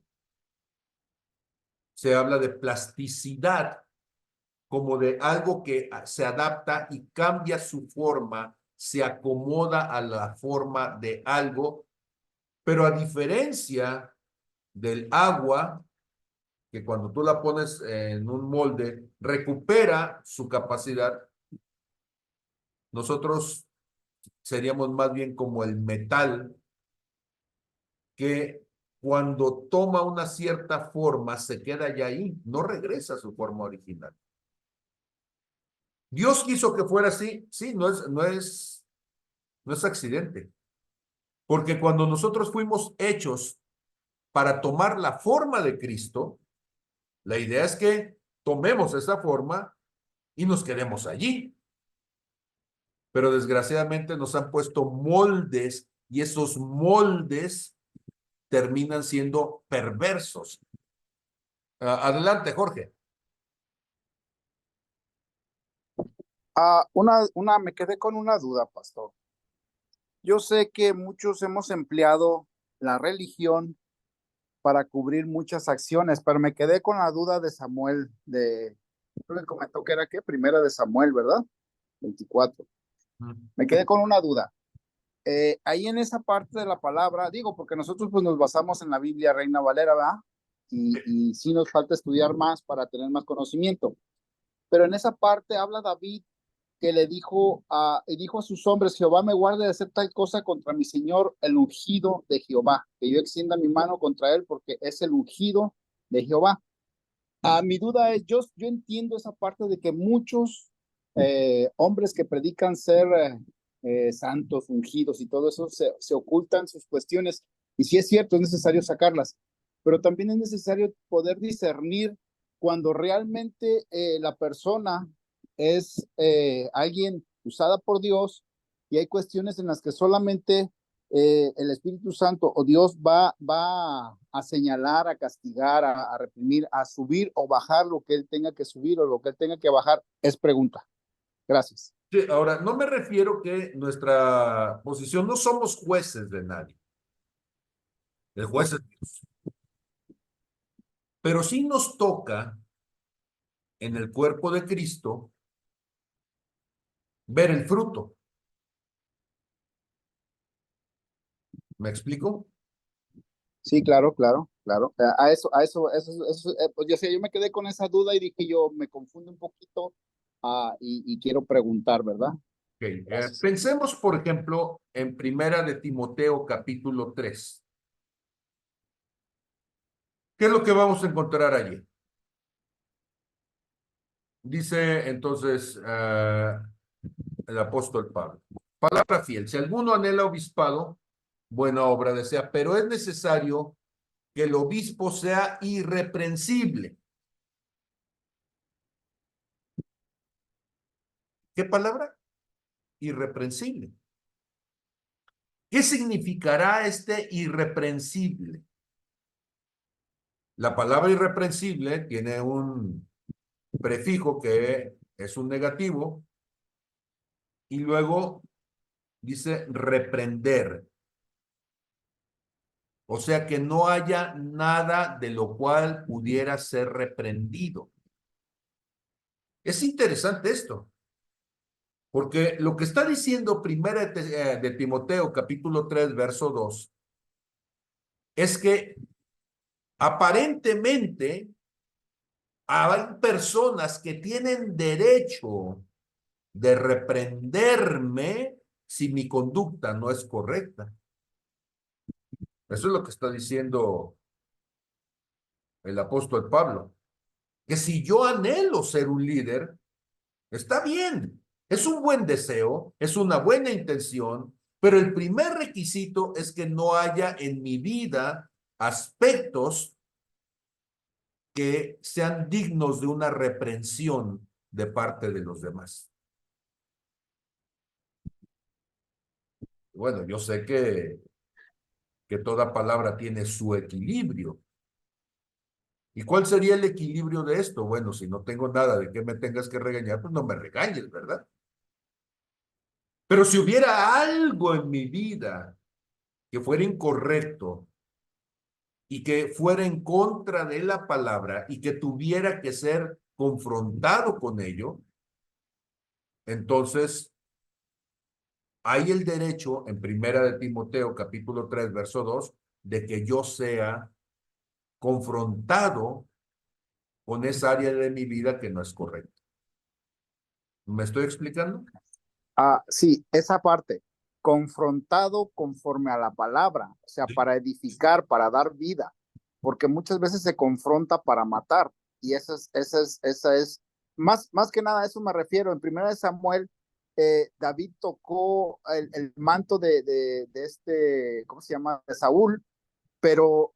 Se habla de plasticidad como de algo que se adapta y cambia su forma, se acomoda a la forma de algo, pero a diferencia del agua, que cuando tú la pones en un molde, recupera su capacidad, nosotros seríamos más bien como el metal que cuando toma una cierta forma se queda ya ahí, no regresa a su forma original. Dios quiso que fuera así, sí, no es accidente, porque cuando nosotros fuimos hechos para tomar la forma de Cristo, la idea es que tomemos esa forma y nos quedemos allí. Pero desgraciadamente nos han puesto moldes y esos moldes terminan siendo perversos. Adelante, Jorge. Me quedé con una duda, pastor. Yo sé que muchos hemos empleado la religión para cubrir muchas acciones, pero me quedé con la duda de Samuel, creo que comentó que era qué, primera de Samuel, ¿verdad? 24. Me quedé con una duda. Ahí en esa parte de la palabra, digo, porque nosotros pues nos basamos en la Biblia Reina Valera, ¿verdad? Y sí nos falta estudiar más para tener más conocimiento. Pero en esa parte habla David que dijo a sus hombres: Jehová me guarde de hacer tal cosa contra mi señor, el ungido de Jehová, que yo extienda mi mano contra él, porque es el ungido de Jehová. Mi duda es, yo entiendo esa parte de que muchos hombres que predican ser santos, ungidos y todo eso, se ocultan sus cuestiones, y sí es cierto, es necesario sacarlas, pero también es necesario poder discernir cuando realmente la persona es alguien usada por Dios, y hay cuestiones en las que solamente el Espíritu Santo o Dios va a señalar, a castigar, a reprimir, a subir o bajar lo que él tenga que subir o lo que él tenga que bajar. Es pregunta. Gracias. Sí, ahora, no me refiero que nuestra posición, no somos jueces de nadie. El juez es Dios. Pero sí nos toca en el cuerpo de Cristo ver el fruto. ¿Me explico? Sí, claro. Pues yo me quedé con esa duda y dije yo, me confundo un poquito, y quiero preguntar, ¿verdad? Okay. Pensemos, por ejemplo, en Primera de Timoteo, capítulo 3. ¿Qué es lo que vamos a encontrar allí? Dice entonces el apóstol Pablo: palabra fiel, si alguno anhela obispado, buena obra desea, pero es necesario que el obispo sea irreprensible. ¿Qué palabra? Irreprensible. ¿Qué significará este irreprensible? La palabra irreprensible tiene un prefijo que es un negativo y luego dice reprender. O sea que no haya nada de lo cual pudiera ser reprendido. Es interesante esto, porque lo que está diciendo Primera de Timoteo, capítulo 3, verso 2, es que aparentemente hay personas que tienen derecho de reprenderme si mi conducta no es correcta. Eso es lo que está diciendo el apóstol Pablo. Que si yo anhelo ser un líder, está bien, es un buen deseo, es una buena intención, pero el primer requisito es que no haya en mi vida aspectos que sean dignos de una reprensión de parte de los demás. Bueno, yo sé que toda palabra tiene su equilibrio. ¿Y cuál sería el equilibrio de esto? Bueno, si no tengo nada de que me tengas que regañar, pues no me regañes, ¿verdad? Pero si hubiera algo en mi vida que fuera incorrecto y que fuera en contra de la palabra y que tuviera que ser confrontado con ello, entonces hay el derecho en Primera de Timoteo, capítulo 3, verso 2, de que yo sea confrontado con esa área de mi vida que no es correcta. ¿Me estoy explicando? Sí, esa parte, confrontado conforme a la palabra, o sea, para edificar, para dar vida, porque muchas veces se confronta para matar, y esa es más que nada, a eso me refiero. En Primera de Samuel, David tocó el manto de este, ¿cómo se llama? De Saúl, pero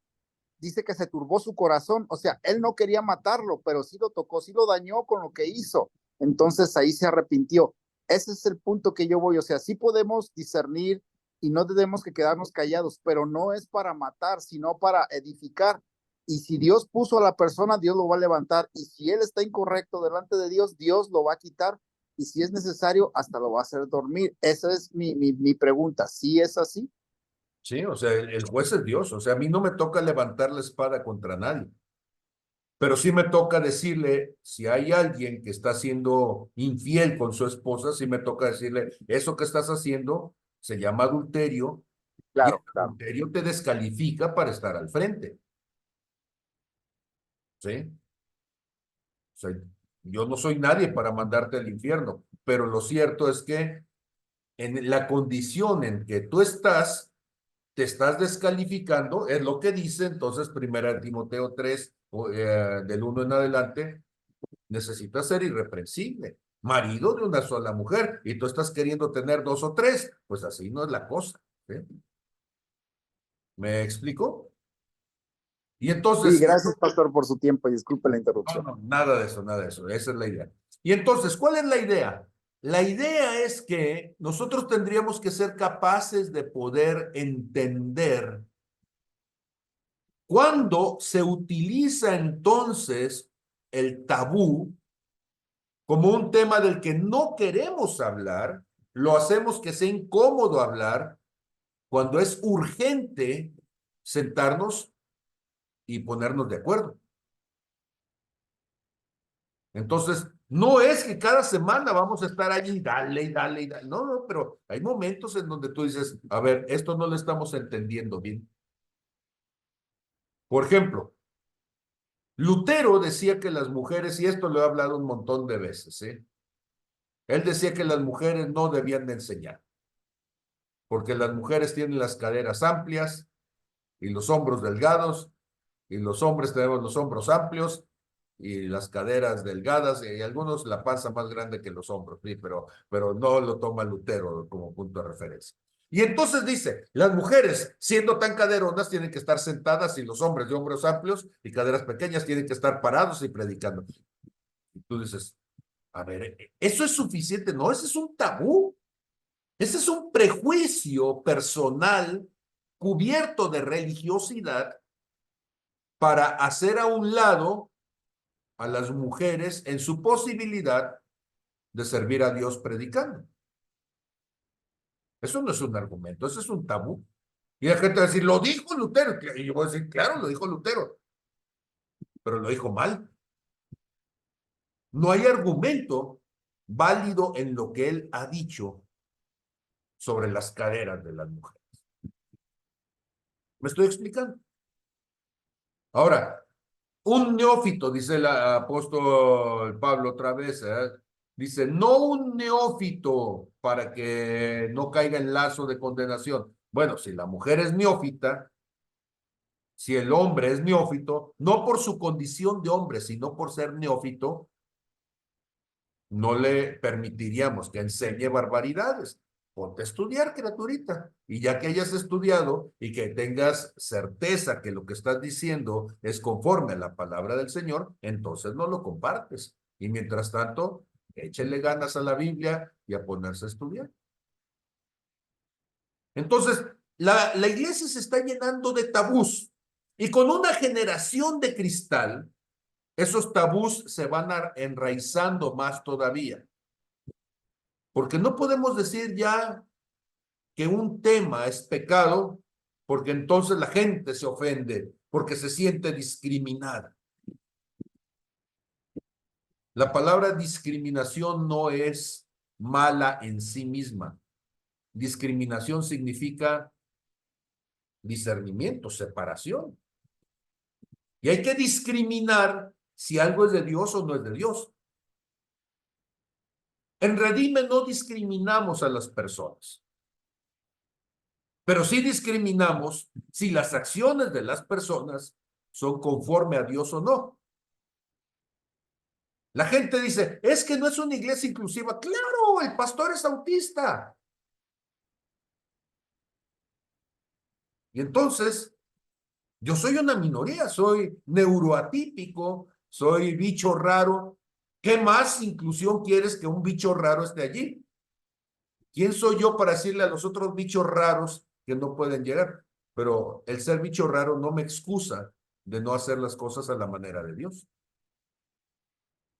dice que se turbó su corazón, o sea, él no quería matarlo, pero sí lo tocó, sí lo dañó con lo que hizo, entonces ahí se arrepintió. Ese es el punto que yo voy, o sea, sí podemos discernir y no tenemos que quedarnos callados, pero no es para matar, sino para edificar. Y si Dios puso a la persona, Dios lo va a levantar, y si él está incorrecto delante de Dios, Dios lo va a quitar, y si es necesario, hasta lo va a hacer dormir. Esa es mi pregunta, ¿sí es así? Sí, o sea, el juez es Dios. O sea, a mí no me toca levantar la espada contra nadie. Pero sí me toca decirle, si hay alguien que está siendo infiel con su esposa, sí me toca decirle, eso que estás haciendo se llama adulterio y el Claro, claro. adulterio te descalifica para estar al frente. ¿Sí? O sea, yo no soy nadie para mandarte al infierno, pero lo cierto es que en la condición en que tú estás, te estás descalificando, es lo que dice entonces Primera Timoteo 3, del 1 en adelante, necesitas ser irreprensible, marido de una sola mujer, y tú estás queriendo tener dos o tres, pues así no es la cosa. ¿Sí? ¿Me explico? Y Sí, entonces, gracias, pastor, por su tiempo y disculpe la no, interrupción. no, nada de eso, nada de eso, esa es la idea. Y entonces, ¿cuál es la idea? La idea es que nosotros tendríamos que ser capaces de poder entender cuándo se utiliza entonces el tabú como un tema del que no queremos hablar, lo hacemos que sea incómodo hablar, cuando es urgente sentarnos y ponernos de acuerdo. Entonces, no es que cada semana vamos a estar allí, dale, y dale, y dale. No, no, pero hay momentos en donde tú dices, a ver, esto no lo estamos entendiendo bien. Por ejemplo, Lutero decía que las mujeres, y esto lo he hablado un montón de veces, ¿eh? Él decía que las mujeres no debían de enseñar, porque las mujeres tienen las caderas amplias y los hombros delgados, y los hombres tenemos los hombros amplios y las caderas delgadas, y algunos la panza más grande que los hombros, sí, pero no lo toma Lutero como punto de referencia. Y entonces dice, las mujeres, siendo tan caderonas, tienen que estar sentadas, y los hombres de hombros amplios y caderas pequeñas tienen que estar parados y predicando. Y tú dices, a ver, ¿eso es suficiente? No, ese es un tabú. Ese es un prejuicio personal cubierto de religiosidad para hacer a un lado a las mujeres en su posibilidad de servir a Dios predicando. Eso no es un argumento, eso es un tabú. Y la gente va a decir, lo dijo Lutero. Y yo voy a decir, claro, lo dijo Lutero, pero lo dijo mal. No hay argumento válido en lo que él ha dicho sobre las caderas de las mujeres. ¿Me estoy explicando? Ahora, un neófito, dice el apóstol Pablo otra vez, dice, no un neófito para que no caiga en lazo de condenación. Bueno, si la mujer es neófita, si el hombre es neófito, no por su condición de hombre, sino por ser neófito, no le permitiríamos que enseñe barbaridades. Ponte a estudiar, criaturita. Y ya que hayas estudiado y que tengas certeza que lo que estás diciendo es conforme a la palabra del Señor, entonces no lo compartes. Y mientras tanto, échele ganas a la Biblia y a ponerse a estudiar. Entonces, la iglesia se está llenando de tabús. Y con una generación de cristal, esos tabús se van enraizando más todavía. Porque no podemos decir ya que un tema es pecado porque entonces la gente se ofende, porque se siente discriminada. La palabra discriminación no es mala en sí misma. Discriminación significa discernimiento, separación. Y hay que discriminar si algo es de Dios o no es de Dios. En Redime no discriminamos a las personas, pero sí discriminamos si las acciones de las personas son conforme a Dios o no. La gente dice, es que no es una iglesia inclusiva. Claro, el pastor es autista. Y entonces, yo soy una minoría, soy neuroatípico, soy bicho raro. ¿Qué más inclusión quieres que un bicho raro esté allí? ¿Quién soy yo para decirle a los otros bichos raros que no pueden llegar? Pero el ser bicho raro no me excusa de no hacer las cosas a la manera de Dios.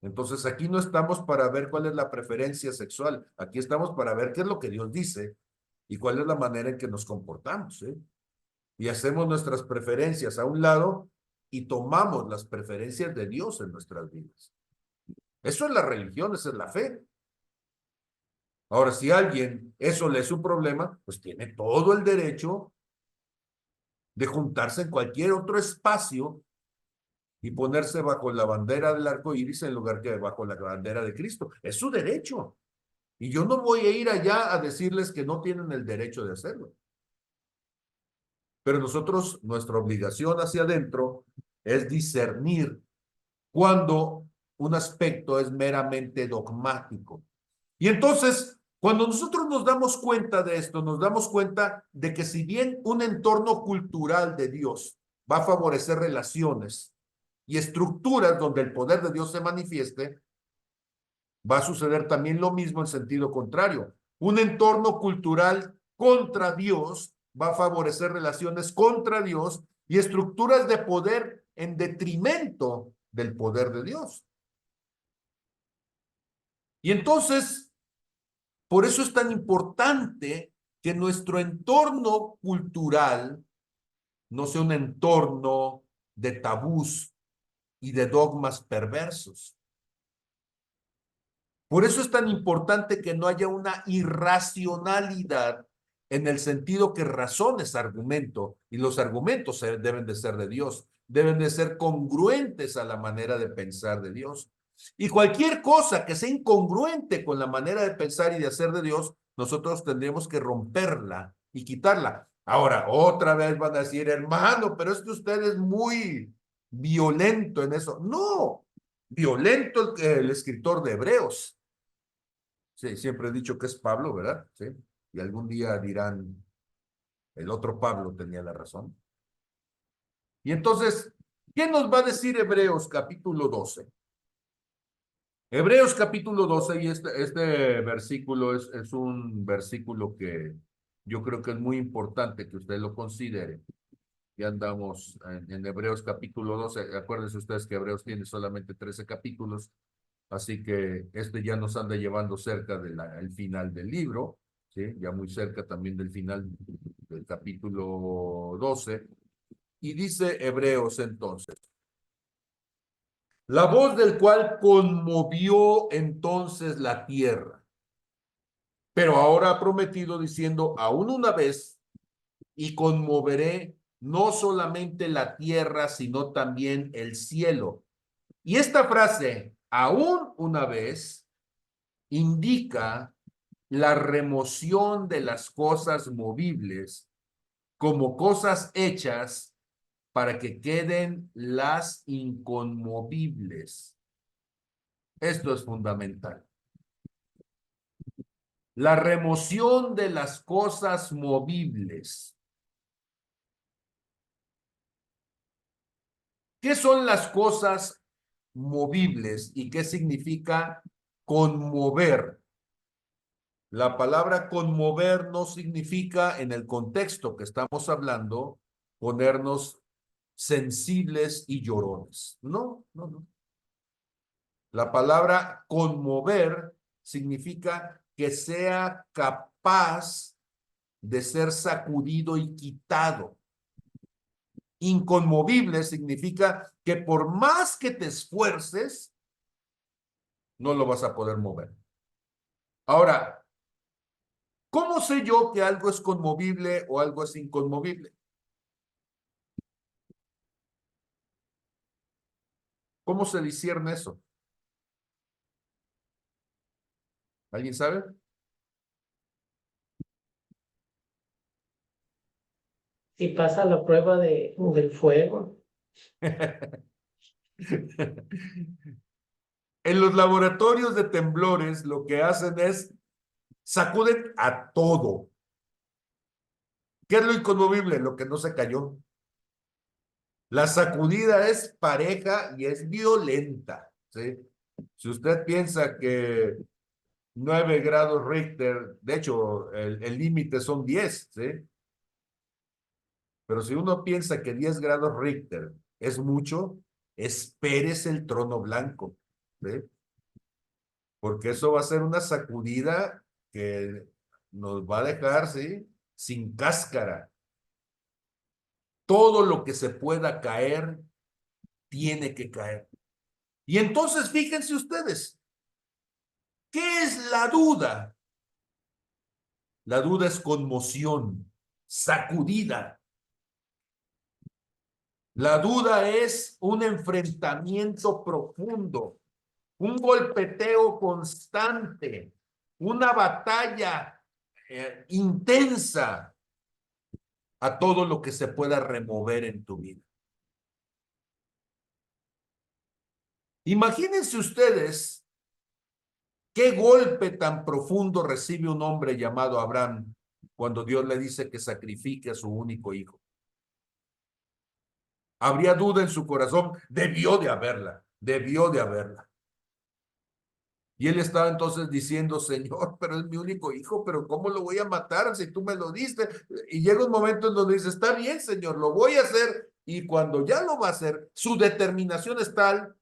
Entonces aquí no estamos para ver cuál es la preferencia sexual, aquí estamos para ver qué es lo que Dios dice y cuál es la manera en que nos comportamos, ¿eh? Y hacemos nuestras preferencias a un lado y tomamos las preferencias de Dios en nuestras vidas. Eso es la religión, esa es la fe. Ahora, si a alguien eso le es un problema, pues tiene todo el derecho de juntarse en cualquier otro espacio y ponerse bajo la bandera del arco iris en lugar que bajo la bandera de Cristo. Es su derecho. Y yo no voy a ir allá a decirles que no tienen el derecho de hacerlo. Pero nosotros, nuestra obligación hacia adentro es discernir cuando un aspecto es meramente dogmático. Y entonces, cuando nosotros nos damos cuenta de esto, nos damos cuenta de que si bien un entorno cultural de Dios va a favorecer relaciones y estructuras donde el poder de Dios se manifieste, va a suceder también lo mismo en sentido contrario. Un entorno cultural contra Dios va a favorecer relaciones contra Dios y estructuras de poder en detrimento del poder de Dios. Y entonces, por eso es tan importante que nuestro entorno cultural no sea un entorno de tabús y de dogmas perversos. Por eso es tan importante que no haya una irracionalidad en el sentido que razón es argumento, y los argumentos deben de ser de Dios, deben de ser congruentes a la manera de pensar de Dios. Y cualquier cosa que sea incongruente con la manera de pensar y de hacer de Dios, nosotros tendríamos que romperla y quitarla. Ahora, otra vez van a decir, hermano, pero es que usted es muy violento en eso. No, violento el escritor de Hebreos. Sí, siempre he dicho que es Pablo, ¿verdad? Sí. Y algún día dirán, el otro Pablo tenía la razón. Y entonces, ¿qué nos va a decir Hebreos capítulo 12? Hebreos capítulo 12, y este versículo es un versículo que yo creo que es muy importante que usted lo considere. Ya andamos en Hebreos capítulo 12. Acuérdense ustedes que Hebreos tiene solamente 13 capítulos. Así que este ya nos anda llevando cerca del final del libro, ¿sí? Ya muy cerca también del final del capítulo 12. Y dice Hebreos entonces, la voz del cual conmovió entonces la tierra, pero ahora ha prometido diciendo, aún una vez, y conmoveré no solamente la tierra, sino también el cielo. Y esta frase, aún una vez, indica la remoción de las cosas movibles como cosas hechas para que queden las inconmovibles. Esto es fundamental. La remoción de las cosas movibles. ¿Qué son las cosas movibles y qué significa conmover? La palabra conmover no significa, en el contexto que estamos hablando, ponernos sensibles y llorones. No, no, no. La palabra conmover significa que sea capaz de ser sacudido y quitado. Inconmovible significa que por más que te esfuerces, no lo vas a poder mover. Ahora, ¿cómo sé yo que algo es conmovible o algo es inconmovible? ¿Cómo se discierne eso? ¿Alguien sabe? Si pasa la prueba del fuego. En los laboratorios de temblores lo que hacen es sacuden a todo. ¿Qué es lo inconmovible? Lo que no se cayó. La sacudida es pareja y es violenta, ¿sí? Si usted piensa que 9 grados Richter, de hecho, el límite son 10, ¿sí? Pero si uno piensa que 10 grados Richter es mucho, espérese el trono blanco, ¿sí? Porque eso va a ser una sacudida que nos va a dejar, ¿sí? Sin cáscara. Todo lo que se pueda caer, tiene que caer. Y entonces, fíjense ustedes, ¿qué es la duda? La duda es conmoción, sacudida. La duda es un enfrentamiento profundo, un golpeteo constante, una batalla intensa a todo lo que se pueda remover en tu vida. Imagínense ustedes qué golpe tan profundo recibe un hombre llamado Abraham cuando Dios le dice que sacrifique a su único hijo. ¿Habría duda en su corazón? Debió de haberla, debió de haberla. Y él estaba entonces diciendo, Señor, pero es mi único hijo, pero ¿cómo lo voy a matar si tú me lo diste? Y llega un momento en donde dice, está bien, Señor, lo voy a hacer. Y cuando ya lo va a hacer, su determinación es tal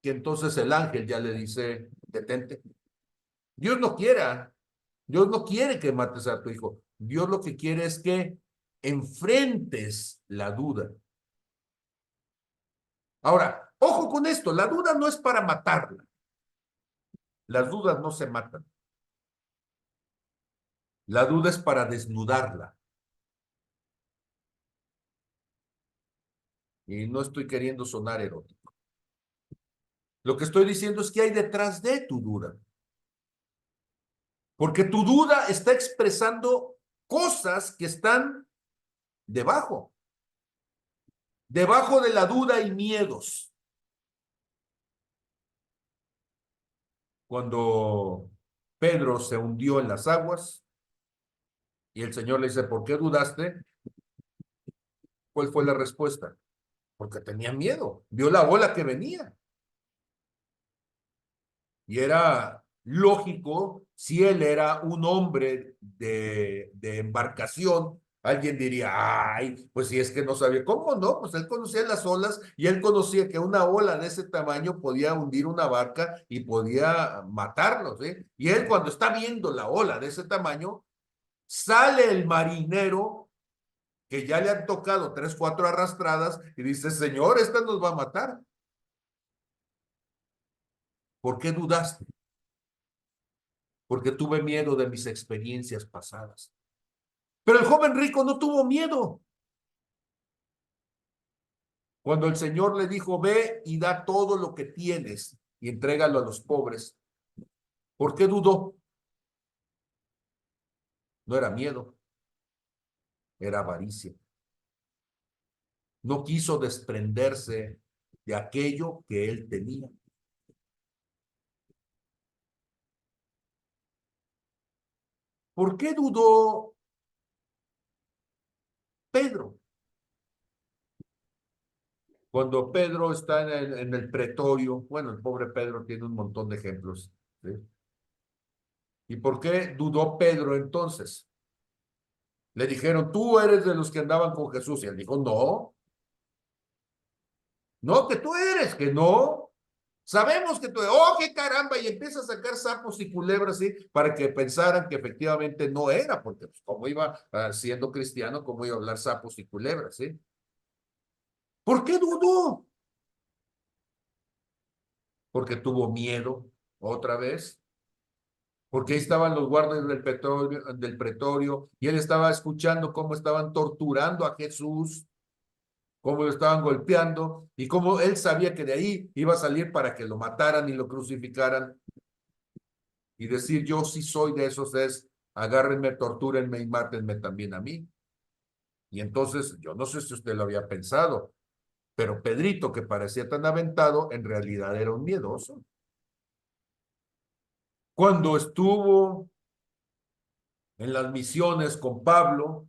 que entonces el ángel ya le dice, detente. Dios no quiera, Dios no quiere que mates a tu hijo. Dios lo que quiere es que enfrentes la duda. Ahora, ojo con esto, la duda no es para matarla. Las dudas no se matan. La duda es para desnudarla. Y no estoy queriendo sonar erótico. Lo que estoy diciendo es que hay detrás de tu duda. Porque tu duda está expresando cosas que están debajo. Debajo de la duda hay miedos. Cuando Pedro se hundió en las aguas y el Señor le dice, ¿por qué dudaste? ¿Cuál fue la respuesta? Porque tenía miedo. Vio la ola que venía. Y era lógico, si él era un hombre de embarcación, alguien diría, ay, pues si es que no sabía, ¿cómo no? Pues él conocía las olas y él conocía que una ola de ese tamaño podía hundir una barca y podía matarlos, ¿sí? Y él cuando está viendo la ola de ese tamaño, sale el marinero que ya le han tocado 3, 4 arrastradas y dice, Señor, esta nos va a matar. ¿Por qué dudaste? Porque tuve miedo de mis experiencias pasadas. Pero el joven rico no tuvo miedo. Cuando el Señor le dijo, ve y da todo lo que tienes y entrégalo a los pobres, ¿por qué dudó? No era miedo, era avaricia. No quiso desprenderse de aquello que él tenía. ¿Por qué dudó Pedro? Cuando Pedro está en el pretorio, bueno, el pobre Pedro tiene un montón de ejemplos, ¿sí? ¿Y por qué dudó Pedro entonces? Le dijeron, tú eres de los que andaban con Jesús. Y él dijo, no, no, que tú eres, que no. Sabemos que tú, oh, qué caramba, y empieza a sacar sapos y culebras, ¿sí? Para que pensaran que efectivamente no era, porque pues, como iba siendo cristiano, cómo iba a hablar sapos y culebras, ¿sí? ¿Por qué dudó? Porque tuvo miedo otra vez. Porque ahí estaban los guardias del pretorio y él estaba escuchando cómo estaban torturando a Jesús, cómo lo estaban golpeando y cómo él sabía que de ahí iba a salir para que lo mataran y lo crucificaran y decir, yo sí soy de esos, es agárrenme, tortúrenme y mátenme también a mí. Y entonces, yo no sé si usted lo había pensado, pero Pedrito, que parecía tan aventado, en realidad era un miedoso. Cuando estuvo en las misiones con Pablo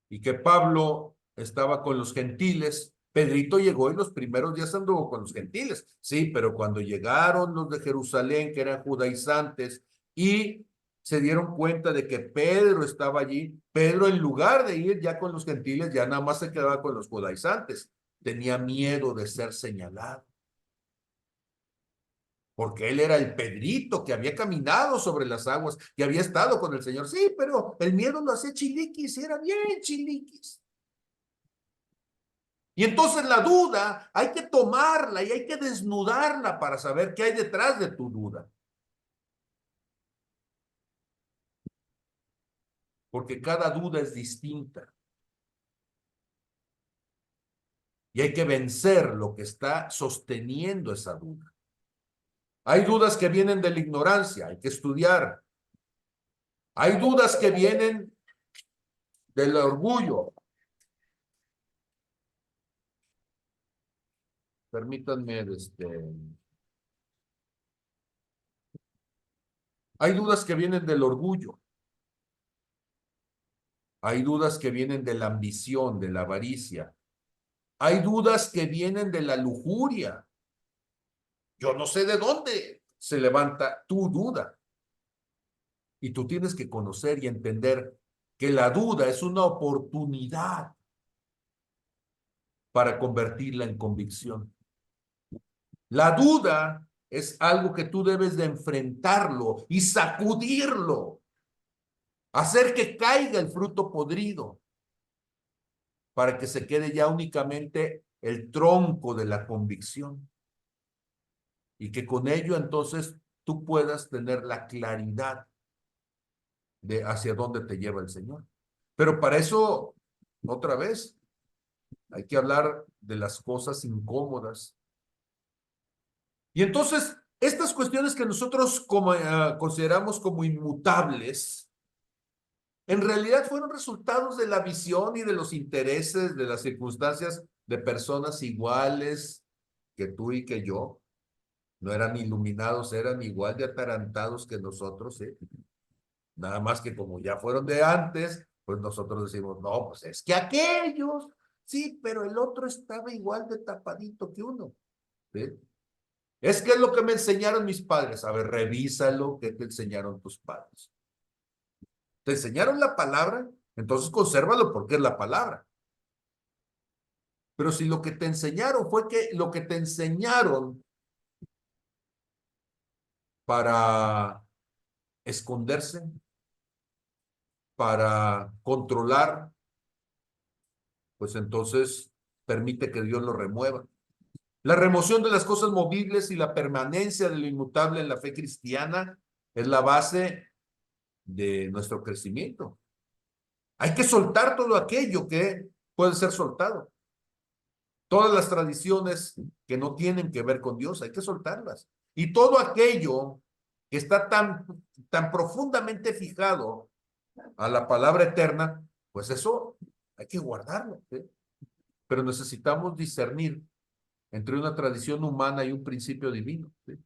y que Pablo estaba con los gentiles, Pedrito llegó y los primeros días anduvo con los gentiles, sí, pero cuando llegaron los de Jerusalén, que eran judaizantes, y se dieron cuenta de que Pedro estaba allí, Pedro en lugar de ir ya con los gentiles, ya nada más se quedaba con los judaizantes, tenía miedo de ser señalado. Porque él era el Pedrito que había caminado sobre las aguas, que había estado con el Señor. Sí, pero el miedo lo hacía chiliquis, y era bien chiliquis. Y entonces la duda hay que tomarla y hay que desnudarla para saber qué hay detrás de tu duda. Porque cada duda es distinta. Y hay que vencer lo que está sosteniendo esa duda. Hay dudas que vienen de la ignorancia, hay que estudiar. Hay dudas que vienen del orgullo. Permítanme, hay dudas que vienen del orgullo. Hay dudas que vienen de la ambición, de la avaricia. Hay dudas que vienen de la lujuria. Yo no sé de dónde se levanta tu duda. Y tú tienes que conocer y entender que la duda es una oportunidad para convertirla en convicción. La duda es algo que tú debes de enfrentarlo y sacudirlo, hacer que caiga el fruto podrido para que se quede ya únicamente el tronco de la convicción y que con ello entonces tú puedas tener la claridad de hacia dónde te lleva el Señor. Pero para eso, otra vez, hay que hablar de las cosas incómodas. Y entonces, estas cuestiones que nosotros consideramos como inmutables, en realidad fueron resultados de la visión y de los intereses, de las circunstancias de personas iguales que tú y que yo. No eran iluminados, eran igual de atarantados que nosotros, ¿eh? Nada más que como ya fueron de antes, pues nosotros decimos, no, pues es que aquellos, sí, pero el otro estaba igual de tapadito que uno, ¿sí? Es que es lo que me enseñaron mis padres. A ver, revísalo, ¿qué te enseñaron tus padres? ¿Te enseñaron la palabra? Entonces consérvalo porque es la palabra. Pero si lo que te enseñaron fue que lo que te enseñaron para esconderse, para controlar, pues entonces permite que Dios lo remueva. La remoción de las cosas movibles y la permanencia de lo inmutable en la fe cristiana es la base de nuestro crecimiento. Hay que soltar todo aquello que puede ser soltado. Todas las tradiciones que no tienen que ver con Dios, hay que soltarlas. Y todo aquello que está tan profundamente fijado a la palabra eterna, pues eso hay que guardarlo, ¿sí? Pero necesitamos discernir entre una tradición humana y un principio divino, ¿sí?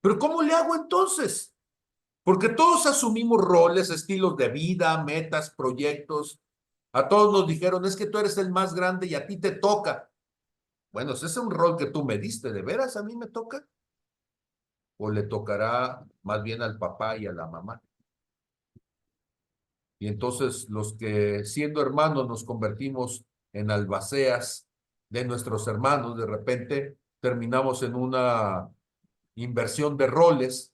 Pero ¿cómo le hago entonces? Porque todos asumimos roles, estilos de vida, metas, proyectos. A todos nos dijeron, es que tú eres el más grande y a ti te toca. Bueno, ese es un rol que tú me diste, ¿de veras a mí me toca? ¿O le tocará más bien al papá y a la mamá? Y entonces los que siendo hermanos nos convertimos en albaceas de nuestros hermanos, de repente terminamos en una inversión de roles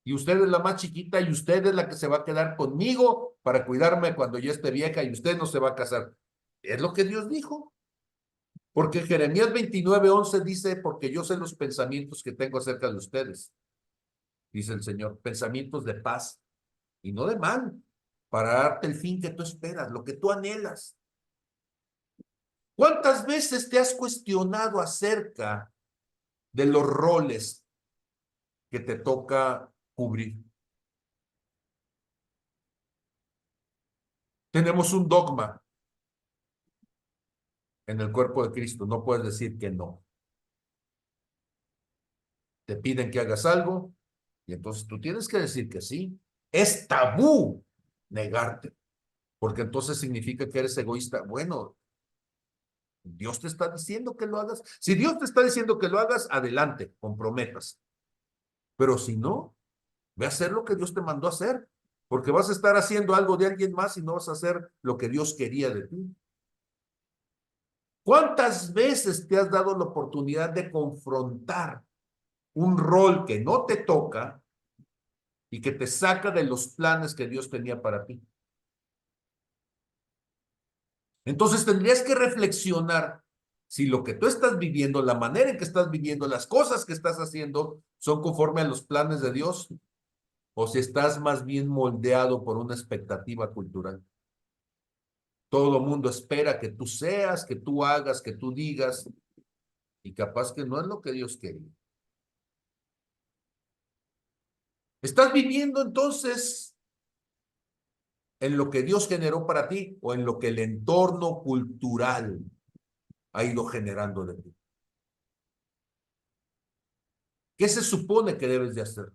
y usted es la más chiquita y usted es la que se va a quedar conmigo para cuidarme cuando yo esté vieja y usted no se va a casar. Es lo que Dios dijo. Porque Jeremías 29:11 dice, porque yo sé los pensamientos que tengo acerca de ustedes, dice el Señor, pensamientos de paz y no de mal, para darte el fin que tú esperas, lo que tú anhelas. ¿Cuántas veces te has cuestionado acerca de los roles que te toca cubrir? Tenemos un dogma en el cuerpo de Cristo, no puedes decir que no. Te piden que hagas algo y entonces tú tienes que decir que sí. Es tabú negarte, porque entonces significa que eres egoísta. Bueno, Dios te está diciendo que lo hagas. Si Dios te está diciendo que lo hagas, adelante, comprometas. Pero si no, ve a hacer lo que Dios te mandó a hacer, porque vas a estar haciendo algo de alguien más y no vas a hacer lo que Dios quería de ti. ¿Cuántas veces te has dado la oportunidad de confrontar un rol que no te toca y que te saca de los planes que Dios tenía para ti? Entonces tendrías que reflexionar si lo que tú estás viviendo, la manera en que estás viviendo, las cosas que estás haciendo son conforme a los planes de Dios o si estás más bien moldeado por una expectativa cultural. Todo mundo espera que tú seas, que tú hagas, que tú digas y capaz que no es lo que Dios quería. ¿Estás viviendo entonces en lo que Dios generó para ti o en lo que el entorno cultural ha ido generando de ti? ¿Qué se supone que debes de hacer?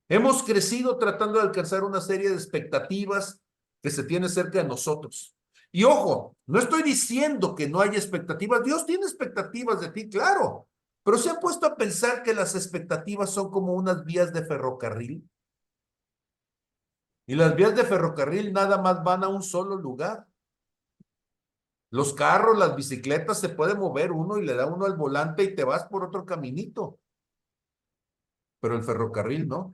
Hemos crecido tratando de alcanzar una serie de expectativas que se tiene cerca de nosotros. Y ojo, no estoy diciendo que no haya expectativas. Dios tiene expectativas de ti, claro. Pero se han puesto a pensar que las expectativas son como unas vías de ferrocarril. Y las vías de ferrocarril nada más van a un solo lugar. Los carros, las bicicletas, se puede mover uno y le da uno al volante y te vas por otro caminito. Pero el ferrocarril no.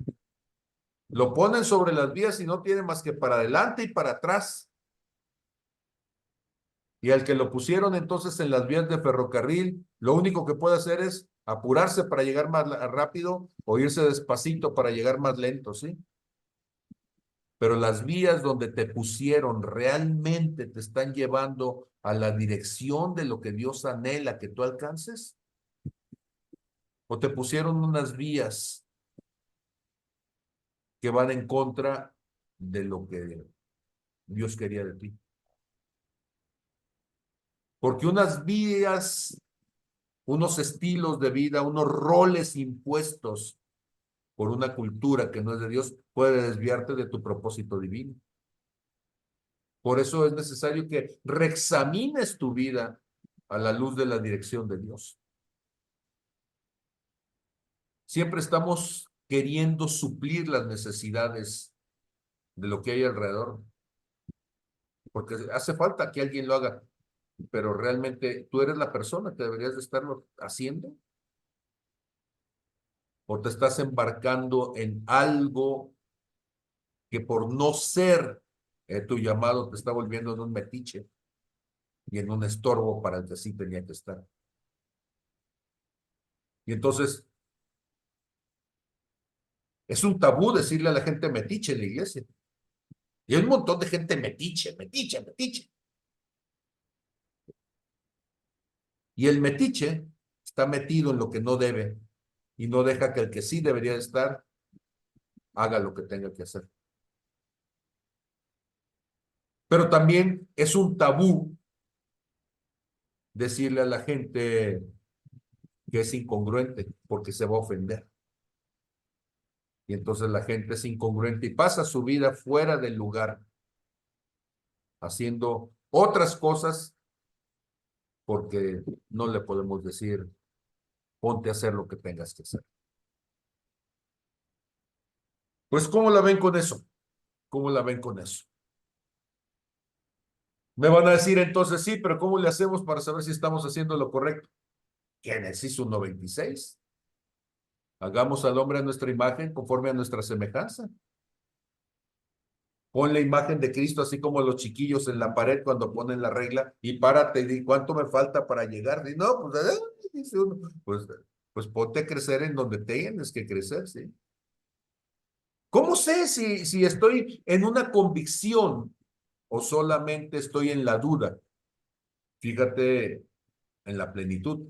Lo ponen sobre las vías y no tiene más que para adelante y para atrás. Y al que lo pusieron entonces en las vías de ferrocarril, lo único que puede hacer es apurarse para llegar más rápido o irse despacito para llegar más lento, ¿sí? Pero las vías donde te pusieron realmente te están llevando a la dirección de lo que Dios anhela que tú alcances. ¿O te pusieron unas vías que van en contra de lo que Dios quería de ti? Porque unas vías, unos estilos de vida, unos roles impuestos por una cultura que no es de Dios, puede desviarte de tu propósito divino. Por eso es necesario que reexamines tu vida a la luz de la dirección de Dios. Siempre estamos queriendo suplir las necesidades de lo que hay alrededor, porque hace falta que alguien lo haga, pero realmente tú eres la persona que deberías de estarlo haciendo. ¿O te estás embarcando en algo que por no ser tu llamado te está volviendo en un metiche y en un estorbo para el que sí tenía que estar? Y entonces es un tabú decirle a la gente metiche en la iglesia. Y hay un montón de gente metiche, metiche, metiche. Y el metiche está metido en lo que no debe y no deja que el que sí debería estar haga lo que tenga que hacer. Pero también es un tabú decirle a la gente que es incongruente porque se va a ofender. Y entonces la gente es incongruente y pasa su vida fuera del lugar, haciendo otras cosas porque no le podemos decir, ponte a hacer lo que tengas que hacer. Pues, ¿cómo la ven con eso? ¿Cómo la ven con eso? Me van a decir entonces, sí, pero ¿cómo le hacemos para saber si estamos haciendo lo correcto? Génesis 1:26. Hagamos al hombre a nuestra imagen, conforme a nuestra semejanza. Pon la imagen de Cristo, así como los chiquillos en la pared cuando ponen la regla, y párate y di, ¿cuánto me falta para llegar? Y no, pues, dice uno, pues ponte a crecer en donde tienes que crecer, ¿sí? ¿Cómo sé si estoy en una convicción o solamente estoy en la duda? Fíjate en la plenitud.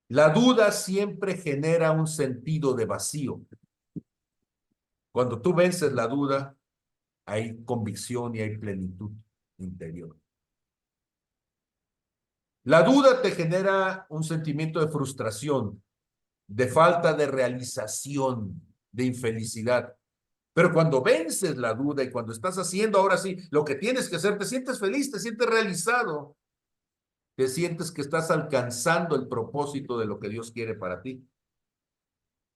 La duda siempre genera un sentido de vacío. Cuando tú vences la duda, hay convicción y hay plenitud interior. La duda te genera un sentimiento de frustración, de falta de realización, de infelicidad. Pero cuando vences la duda y cuando estás haciendo ahora sí lo que tienes que hacer, te sientes feliz, te sientes realizado, te sientes que estás alcanzando el propósito de lo que Dios quiere para ti.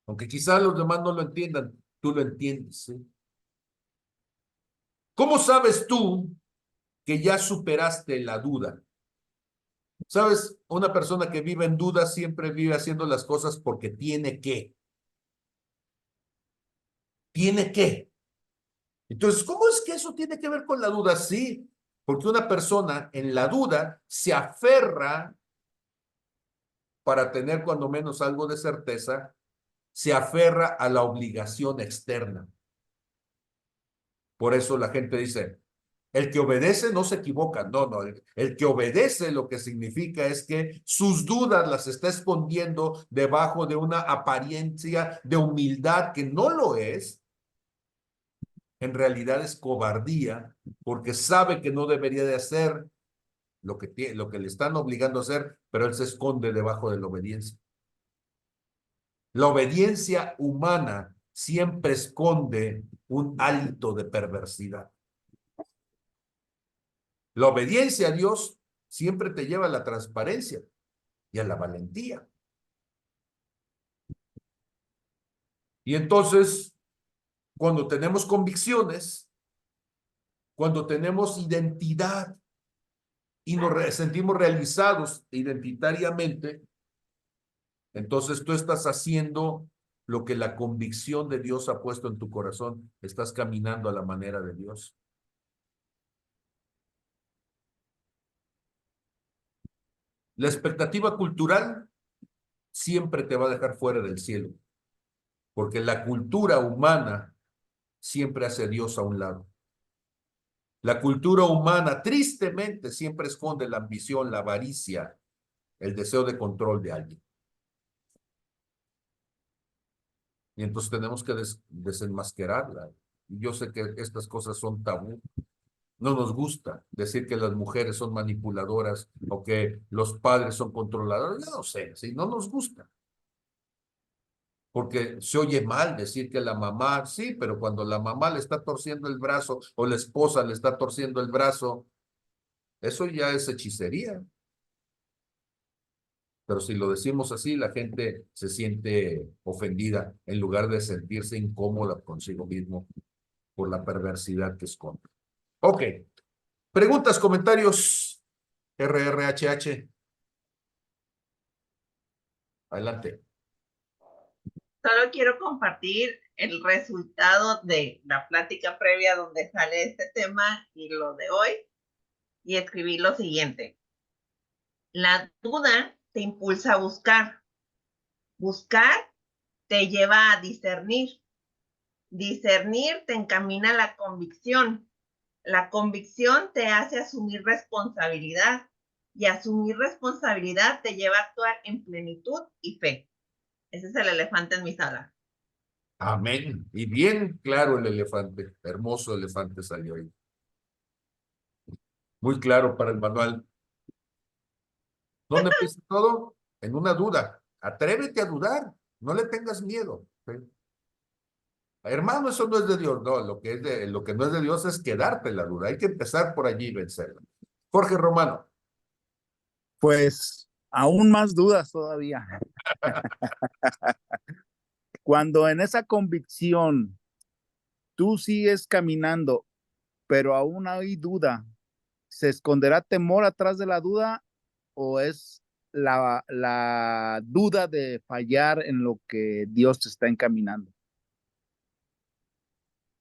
Aunque quizás los demás no lo entiendan, tú lo entiendes, ¿sí? ¿Cómo sabes tú que ya superaste la duda? ¿Sabes? Una persona que vive en duda siempre vive haciendo las cosas porque tiene que. Tiene que. Entonces, ¿cómo es que eso tiene que ver con la duda? Sí, porque una persona en la duda se aferra para tener cuando menos algo de certeza, se aferra a la obligación externa. Por eso la gente dice, el que obedece no se equivoca. No, no, el que obedece lo que significa es que sus dudas las está escondiendo debajo de una apariencia de humildad que no lo es. En realidad es cobardía porque sabe que no debería de hacer lo que le están obligando a hacer, pero él se esconde debajo de la obediencia. La obediencia humana siempre esconde un hálito de perversidad. La obediencia a Dios siempre te lleva a la transparencia y a la valentía. Y entonces, cuando tenemos convicciones, cuando tenemos identidad y nos sentimos realizados identitariamente, entonces tú estás haciendo lo que la convicción de Dios ha puesto en tu corazón. Estás caminando a la manera de Dios. La expectativa cultural siempre te va a dejar fuera del cielo, porque la cultura humana siempre hace a Dios a un lado. La cultura humana tristemente siempre esconde la ambición, la avaricia, el deseo de control de alguien. Y entonces tenemos que desenmascararla. Y yo sé que estas cosas son tabú. No nos gusta decir que las mujeres son manipuladoras o que los padres son controladores. No sé, ¿sí? No nos gusta. Porque se oye mal decir que la mamá, sí, pero cuando la mamá le está torciendo el brazo o la esposa le está torciendo el brazo, eso ya es hechicería. Pero si lo decimos así, la gente se siente ofendida en lugar de sentirse incómoda consigo mismo por la perversidad que esconde. Ok. Preguntas, comentarios. RRHH. Adelante. Solo quiero compartir el resultado de la plática previa donde sale este tema y lo de hoy y escribí lo siguiente. La duda te impulsa a buscar. Buscar te lleva a discernir. Discernir te encamina a la convicción. La convicción te hace asumir responsabilidad y asumir responsabilidad te lleva a actuar en plenitud y fe. Ese es el elefante en mi sala. Amén. Y bien claro el elefante. Hermoso elefante salió ahí. Muy claro para el manual. ¿Dónde empieza todo? En una duda. Atrévete a dudar. No le tengas miedo. ¿Sí? Hermano, eso no es de Dios. No, lo que no es de Dios es quedarte en la duda. Hay que empezar por allí y vencerla. Jorge Romano. Pues aún más dudas todavía. Cuando en esa convicción tú sigues caminando pero aún hay duda. ¿Se esconderá temor atrás de la duda o es la duda de fallar en lo que Dios te está encaminando?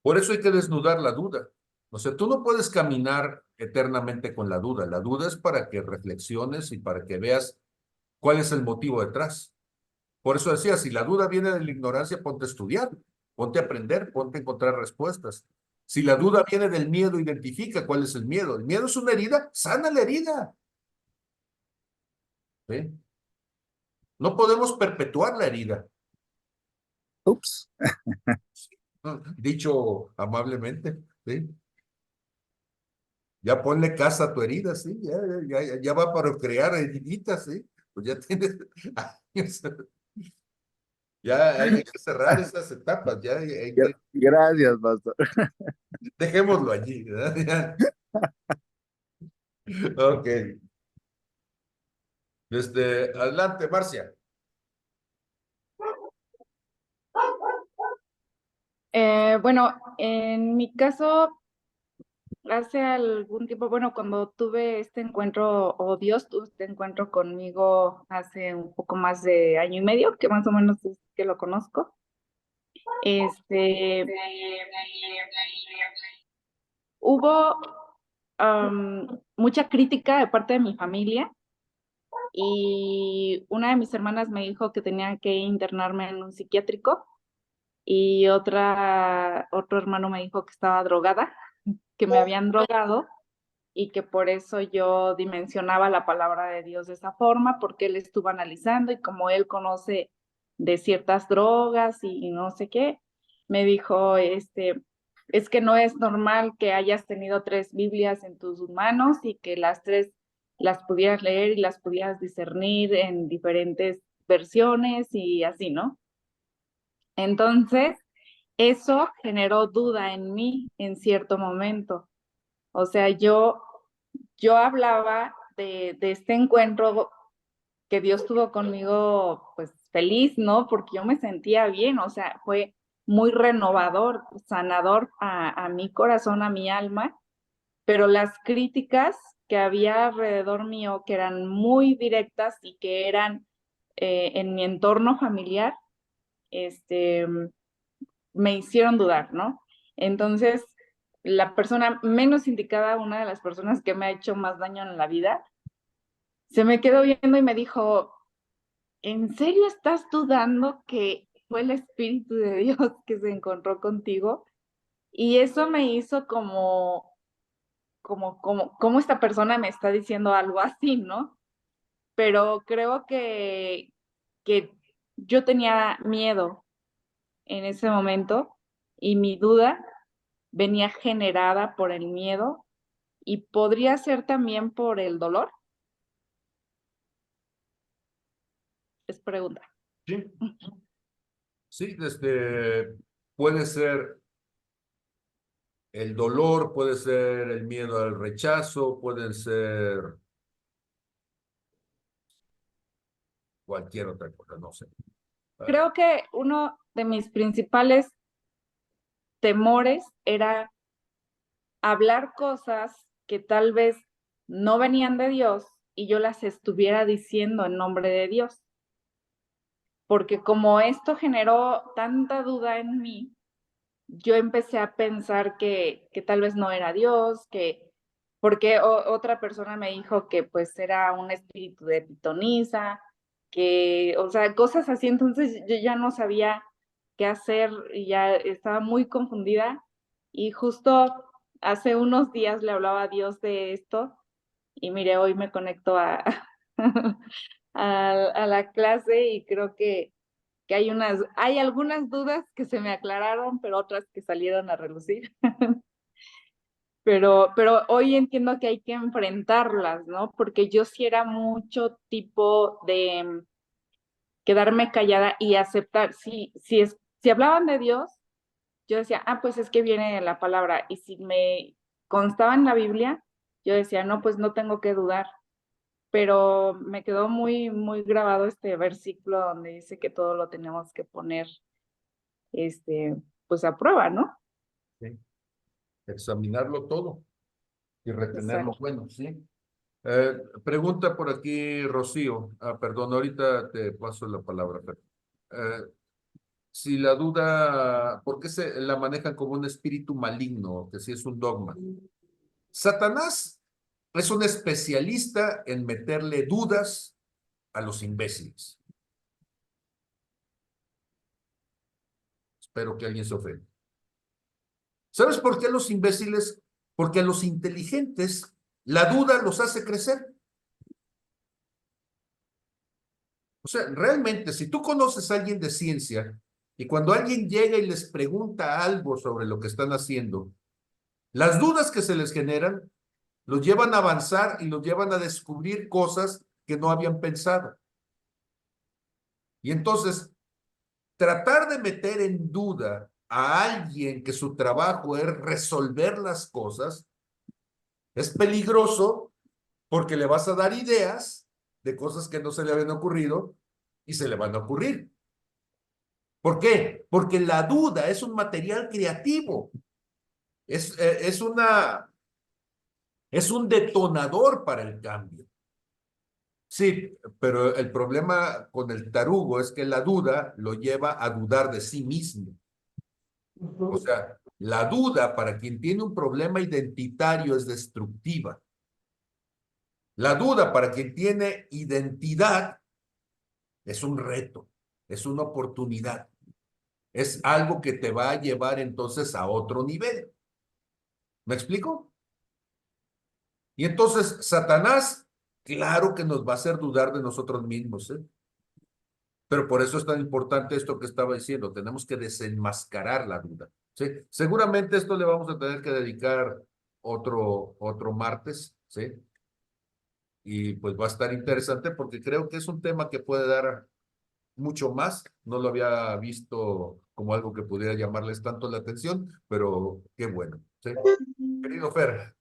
Por eso hay que desnudar la duda. O sea, tú no puedes caminar eternamente con la duda. La duda es para que reflexiones y para que veas cuál es el motivo detrás. Por eso decía, si la duda viene de la ignorancia, ponte a estudiar, ponte a aprender, ponte a encontrar respuestas. Si la duda viene del miedo, identifica cuál es el miedo. El miedo es una herida, sana la herida. ¿Sí? No podemos perpetuar la herida. Ups. Dicho amablemente, ¿sí? Ya ponle casa a tu herida, ¿sí? Ya va para crear heriditas, ¿sí? Pues ya tienes años. Ya hay que cerrar esas etapas, ya hay que... Gracias, pastor. Dejémoslo allí, ¿verdad? Ok. Adelante, Marcia. Bueno, en mi caso, hace algún tiempo, bueno, cuando tuve este encuentro, o Dios tuvo este encuentro conmigo hace un poco más de año y medio, que más o menos es que lo conozco, este, hubo mucha crítica de parte de mi familia y una de mis hermanas me dijo que tenía que internarme en un psiquiátrico y otro hermano me dijo que estaba drogada, que me habían drogado y que por eso yo dimensionaba la palabra de Dios de esa forma, porque él estuvo analizando y como él conoce de ciertas drogas y no sé qué, me dijo, es que no es normal que hayas tenido 3 Biblias en tus manos y que las 3 las pudieras leer y las pudieras discernir en diferentes versiones y así, ¿no? Entonces, eso generó duda en mí en cierto momento. O sea, yo hablaba de este encuentro que Dios tuvo conmigo, pues feliz, ¿no? Porque yo me sentía bien, o sea, fue muy renovador, sanador a mi corazón, a mi alma, pero las críticas que había alrededor mío, que eran muy directas y que eran en mi entorno familiar, este, me hicieron dudar, ¿no? Entonces, la persona menos indicada, una de las personas que me ha hecho más daño en la vida, se me quedó viendo y me dijo, ¿en serio estás dudando que fue el Espíritu de Dios que se encontró contigo? Y eso me hizo como esta persona me está diciendo algo así, ¿no? Pero creo que yo tenía miedo en ese momento y mi duda venía generada por el miedo y podría ser también por el dolor. Es pregunta. Sí, sí, puede ser el dolor, puede ser el miedo al rechazo, pueden ser cualquier otra cosa, no sé. Creo que uno de mis principales temores era hablar cosas que tal vez no venían de Dios y yo las estuviera diciendo en nombre de Dios. Porque como esto generó tanta duda en mí, yo empecé a pensar que tal vez no era Dios, porque otra persona me dijo que pues era un espíritu de pitonisa, que, o sea, cosas así, entonces yo ya no sabía qué hacer y ya estaba muy confundida y justo hace unos días le hablaba a Dios de esto y mire, hoy me conecto a la clase y creo que hay algunas dudas que se me aclararon, pero otras que salieron a relucir. Pero hoy entiendo que hay que enfrentarlas, ¿no? Porque yo sí era mucho tipo de quedarme callada y aceptar. Si hablaban de Dios, yo decía, ah, pues es que viene de la palabra. Y si me constaba en la Biblia, yo decía, no, pues no tengo que dudar. Pero me quedó muy, muy grabado este versículo donde dice que todo lo tenemos que poner, este, pues a prueba, ¿no? Sí. examinarlo todo y retener lo Exacto. bueno, ¿sí? Pregunta por aquí, Rocío. Perdón, ahorita te paso la palabra. Pero, si la duda, ¿por qué se la manejan como un espíritu maligno? Que si es un dogma. Satanás es un especialista en meterle dudas a los imbéciles. Espero que alguien se ofenda. ¿Sabes por qué los imbéciles? Porque a los inteligentes la duda los hace crecer. O sea, realmente, si tú conoces a alguien de ciencia y cuando alguien llega y les pregunta algo sobre lo que están haciendo, las dudas que se les generan los llevan a avanzar y los llevan a descubrir cosas que no habían pensado. Y entonces, tratar de meter en duda a alguien que su trabajo es resolver las cosas es peligroso porque le vas a dar ideas de cosas que no se le habían ocurrido y se le van a ocurrir. ¿Por qué? Porque la duda es un material creativo, es un detonador para el cambio. Sí, pero el problema con el tarugo es que la duda lo lleva a dudar de sí mismo. O sea, la duda para quien tiene un problema identitario es destructiva. La duda para quien tiene identidad es un reto, es una oportunidad, es algo que te va a llevar entonces a otro nivel. ¿Me explico? Y entonces Satanás, claro que nos va a hacer dudar de nosotros mismos, ¿eh? Pero por eso es tan importante esto que estaba diciendo, tenemos que desenmascarar la duda, ¿sí? Seguramente esto le vamos a tener que dedicar otro martes, ¿sí? Y pues va a estar interesante porque creo que es un tema que puede dar mucho más. No lo había visto como algo que pudiera llamarles tanto la atención, pero qué bueno, ¿sí? Querido Fer.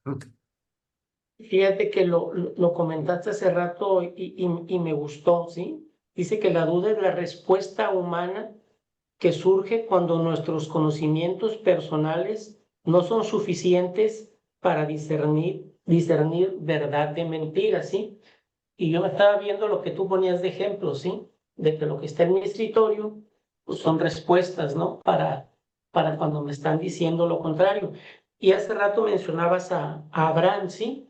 Fíjate que lo comentaste hace rato y me gustó, ¿sí? Dice que la duda es la respuesta humana que surge cuando nuestros conocimientos personales no son suficientes para discernir verdad de mentira, ¿sí? Y yo me estaba viendo lo que tú ponías de ejemplo, ¿sí? De que lo que está en mi escritorio pues son respuestas, ¿no? Para cuando me están diciendo lo contrario. Y hace rato mencionabas a Abraham, ¿sí?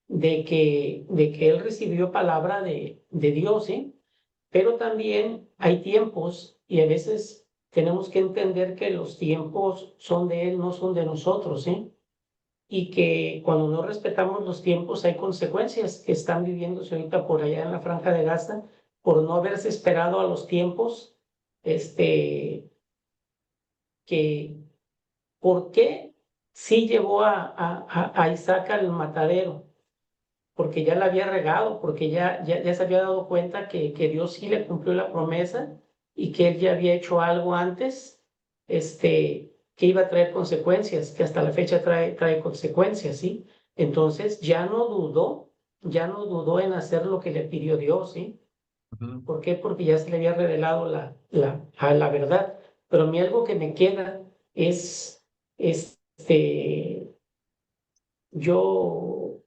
De que él recibió palabra de Dios, ¿sí? Pero también hay tiempos y a veces tenemos que entender que los tiempos son de Él, no son de nosotros, ¿sí? Y que cuando no respetamos los tiempos hay consecuencias que están viviéndose ahorita por allá en la Franja de Gaza por no haberse esperado a los tiempos, que, ¿por qué sí llevó a Isaac al matadero? Porque ya la había regado, porque ya se había dado cuenta que Dios sí le cumplió la promesa y que él ya había hecho algo antes, que iba a traer consecuencias, que hasta la fecha trae consecuencias, ¿sí? Entonces ya no dudó en hacer lo que le pidió Dios, ¿sí? Ujú. ¿Por qué? Porque ya se le había revelado la verdad. Pero a mí algo que me queda es, yo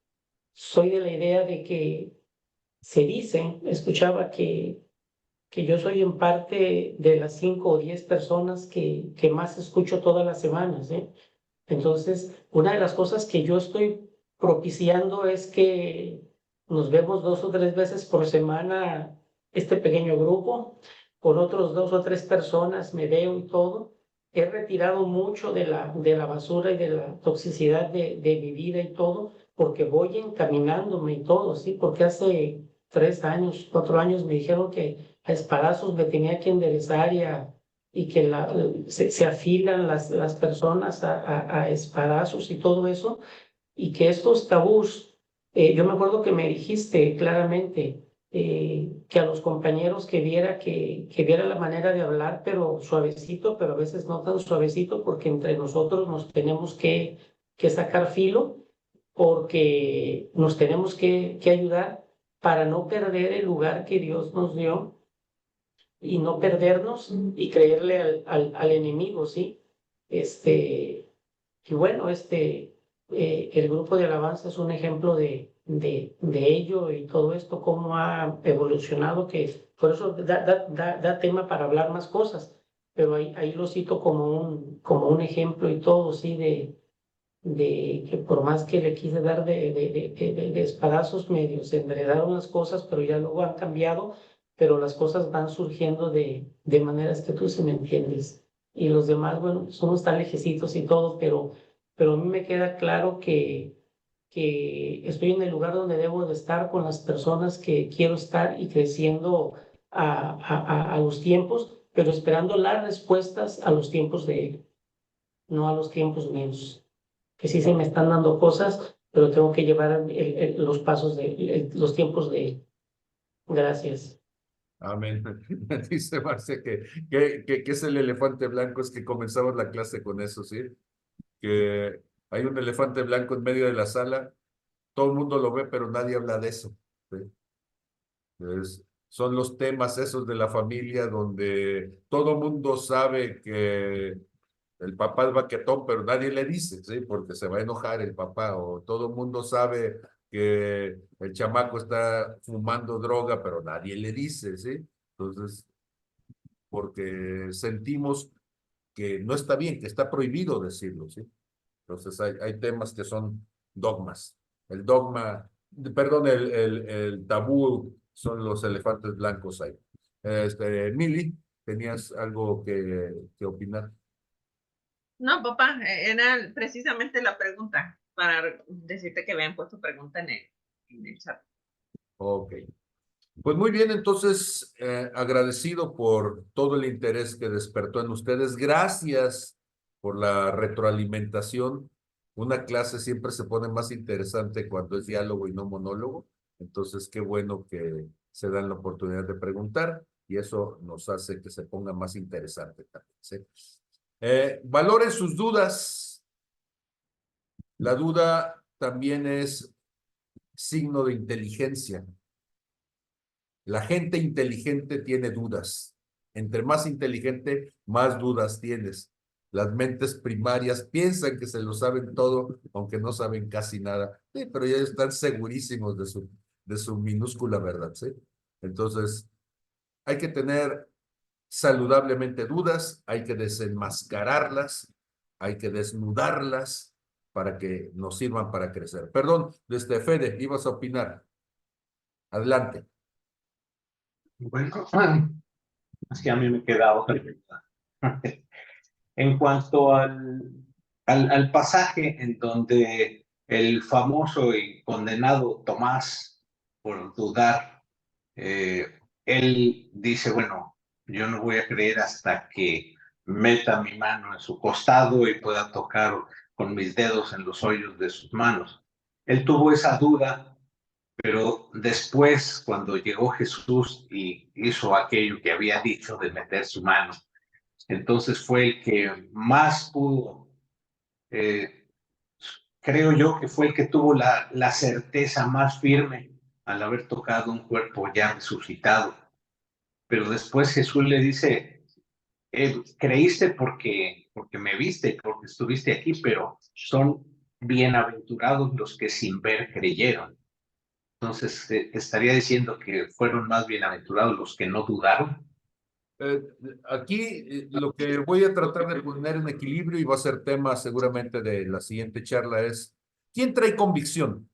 soy de la idea de que se dice, escuchaba que yo soy en parte de las 5 o 10 personas que más escucho todas las semanas, ¿eh? Entonces, una de las cosas que yo estoy propiciando es que nos vemos 2 o 3 veces por semana, este pequeño grupo, con otros 2 o 3 personas, me veo y todo. He retirado mucho de la basura y de la toxicidad de mi vida y todo, porque voy encaminándome y todo, ¿sí? Porque hace 3 años, 4 años me dijeron que a espadazos me tenía que enderezar y que se afilan las personas a espadazos y todo eso, y que estos tabús, yo me acuerdo que me dijiste claramente que a los compañeros que viera la manera de hablar, pero suavecito, pero a veces no tan suavecito, porque entre nosotros nos tenemos que sacar filo, porque nos tenemos que ayudar para no perder el lugar que Dios nos dio y no perdernos y creerle al enemigo, ¿sí? Este, Y bueno, el grupo de alabanza es un ejemplo de ello y todo esto, cómo ha evolucionado, que por eso da tema para hablar más cosas, pero ahí lo cito como un ejemplo y todo, sí, de que por más que le quise dar de espadazos medios, se enredaron las cosas, pero ya luego han cambiado, pero las cosas van surgiendo de maneras que tú sí me entiendes. Y los demás, bueno, somos tan lejecitos y todo, pero a mí me queda claro que estoy en el lugar donde debo de estar con las personas que quiero estar y creciendo a los tiempos, pero esperando las respuestas a los tiempos de él, no a los tiempos míos, que sí se me están dando cosas, pero tengo que llevar los pasos los tiempos de él. Gracias. Amén. Dice Marcia que es el elefante blanco, es que comenzamos la clase con eso, ¿sí? Que hay un elefante blanco en medio de la sala, todo el mundo lo ve, pero nadie habla de eso, ¿sí? Son los temas esos de la familia donde todo el mundo sabe que el papá es baquetón, pero nadie le dice, ¿sí? Porque se va a enojar el papá, o todo el mundo sabe que el chamaco está fumando droga, pero nadie le dice, ¿sí? Entonces, porque sentimos que no está bien, que está prohibido decirlo, ¿sí? Entonces, hay temas que son dogmas. El dogma, perdón, el tabú son los elefantes blancos ahí. Mili, ¿tenías algo que opinar? No, papá, era precisamente la pregunta para decirte que habían puesto pregunta en el chat. Ok. Pues muy bien, entonces, agradecido por todo el interés que despertó en ustedes. Gracias por la retroalimentación. Una clase siempre se pone más interesante cuando es diálogo y no monólogo. Entonces, qué bueno que se dan la oportunidad de preguntar y eso nos hace que se ponga más interesante también, ¿sí? Valoren sus dudas. La duda también es signo de inteligencia. La gente inteligente tiene dudas. Entre más inteligente, más dudas tienes. Las mentes primarias piensan que se lo saben todo, aunque no saben casi nada. Sí, pero ya están segurísimos de su minúscula verdad, ¿sí? Entonces, hay que tener saludablemente dudas, hay que desenmascararlas, hay que desnudarlas para que nos sirvan para crecer. Perdón, desde Fede, ibas a opinar. Adelante. Bueno, es que a mí me queda otra pregunta. En cuanto al pasaje en donde el famoso y condenado Tomás, por dudar, él dice, bueno, yo no voy a creer hasta que meta mi mano en su costado y pueda tocar con mis dedos en los hoyos de sus manos. Él tuvo esa duda, pero después, cuando llegó Jesús y hizo aquello que había dicho de meter su mano, entonces fue el que más pudo, creo yo que fue el que tuvo la certeza más firme al haber tocado un cuerpo ya resucitado. Pero después Jesús le dice, creíste porque me viste, porque estuviste aquí, pero son bienaventurados los que sin ver creyeron. Entonces, estaría diciendo que fueron más bienaventurados los que no dudaron. Aquí lo que voy a tratar de poner en equilibrio y va a ser tema seguramente de la siguiente charla es, ¿quién trae convicción?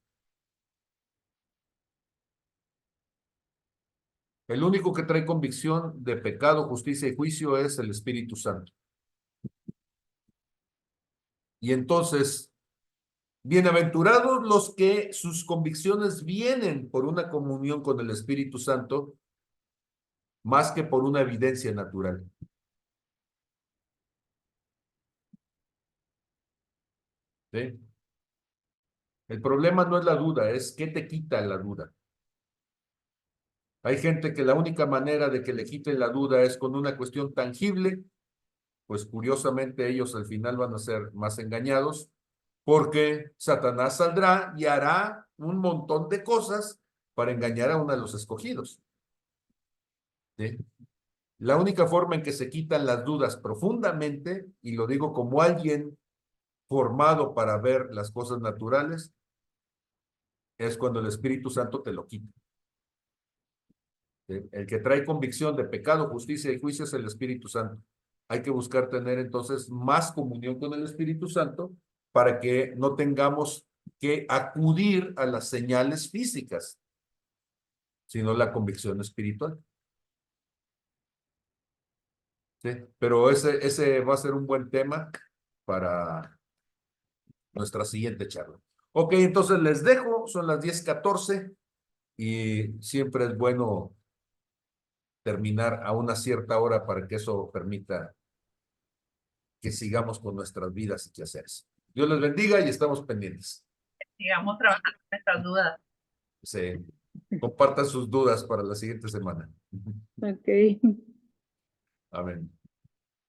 El único que trae convicción de pecado, justicia y juicio es el Espíritu Santo. Y entonces, bienaventurados los que sus convicciones vienen por una comunión con el Espíritu Santo más que por una evidencia natural. ¿Sí? El problema no es la duda, es qué te quita la duda. Hay gente que la única manera de que le quiten la duda es con una cuestión tangible, pues curiosamente ellos al final van a ser más engañados, porque Satanás saldrá y hará un montón de cosas para engañar a uno de los escogidos. ¿Sí? La única forma en que se quitan las dudas profundamente, y lo digo como alguien formado para ver las cosas naturales, es cuando el Espíritu Santo te lo quita. ¿Sí? El que trae convicción de pecado, justicia y juicio es el Espíritu Santo. Hay que buscar tener entonces más comunión con el Espíritu Santo para que no tengamos que acudir a las señales físicas, sino la convicción espiritual. ¿Sí? Pero ese va a ser un buen tema para nuestra siguiente charla. Ok, entonces les dejo, son las 10:14 y siempre es bueno terminar a una cierta hora para que eso permita que sigamos con nuestras vidas y quehaceres. Dios les bendiga y estamos pendientes. Sigamos trabajando en nuestras dudas. Se compartan sus dudas para la siguiente semana. Ok. Amén.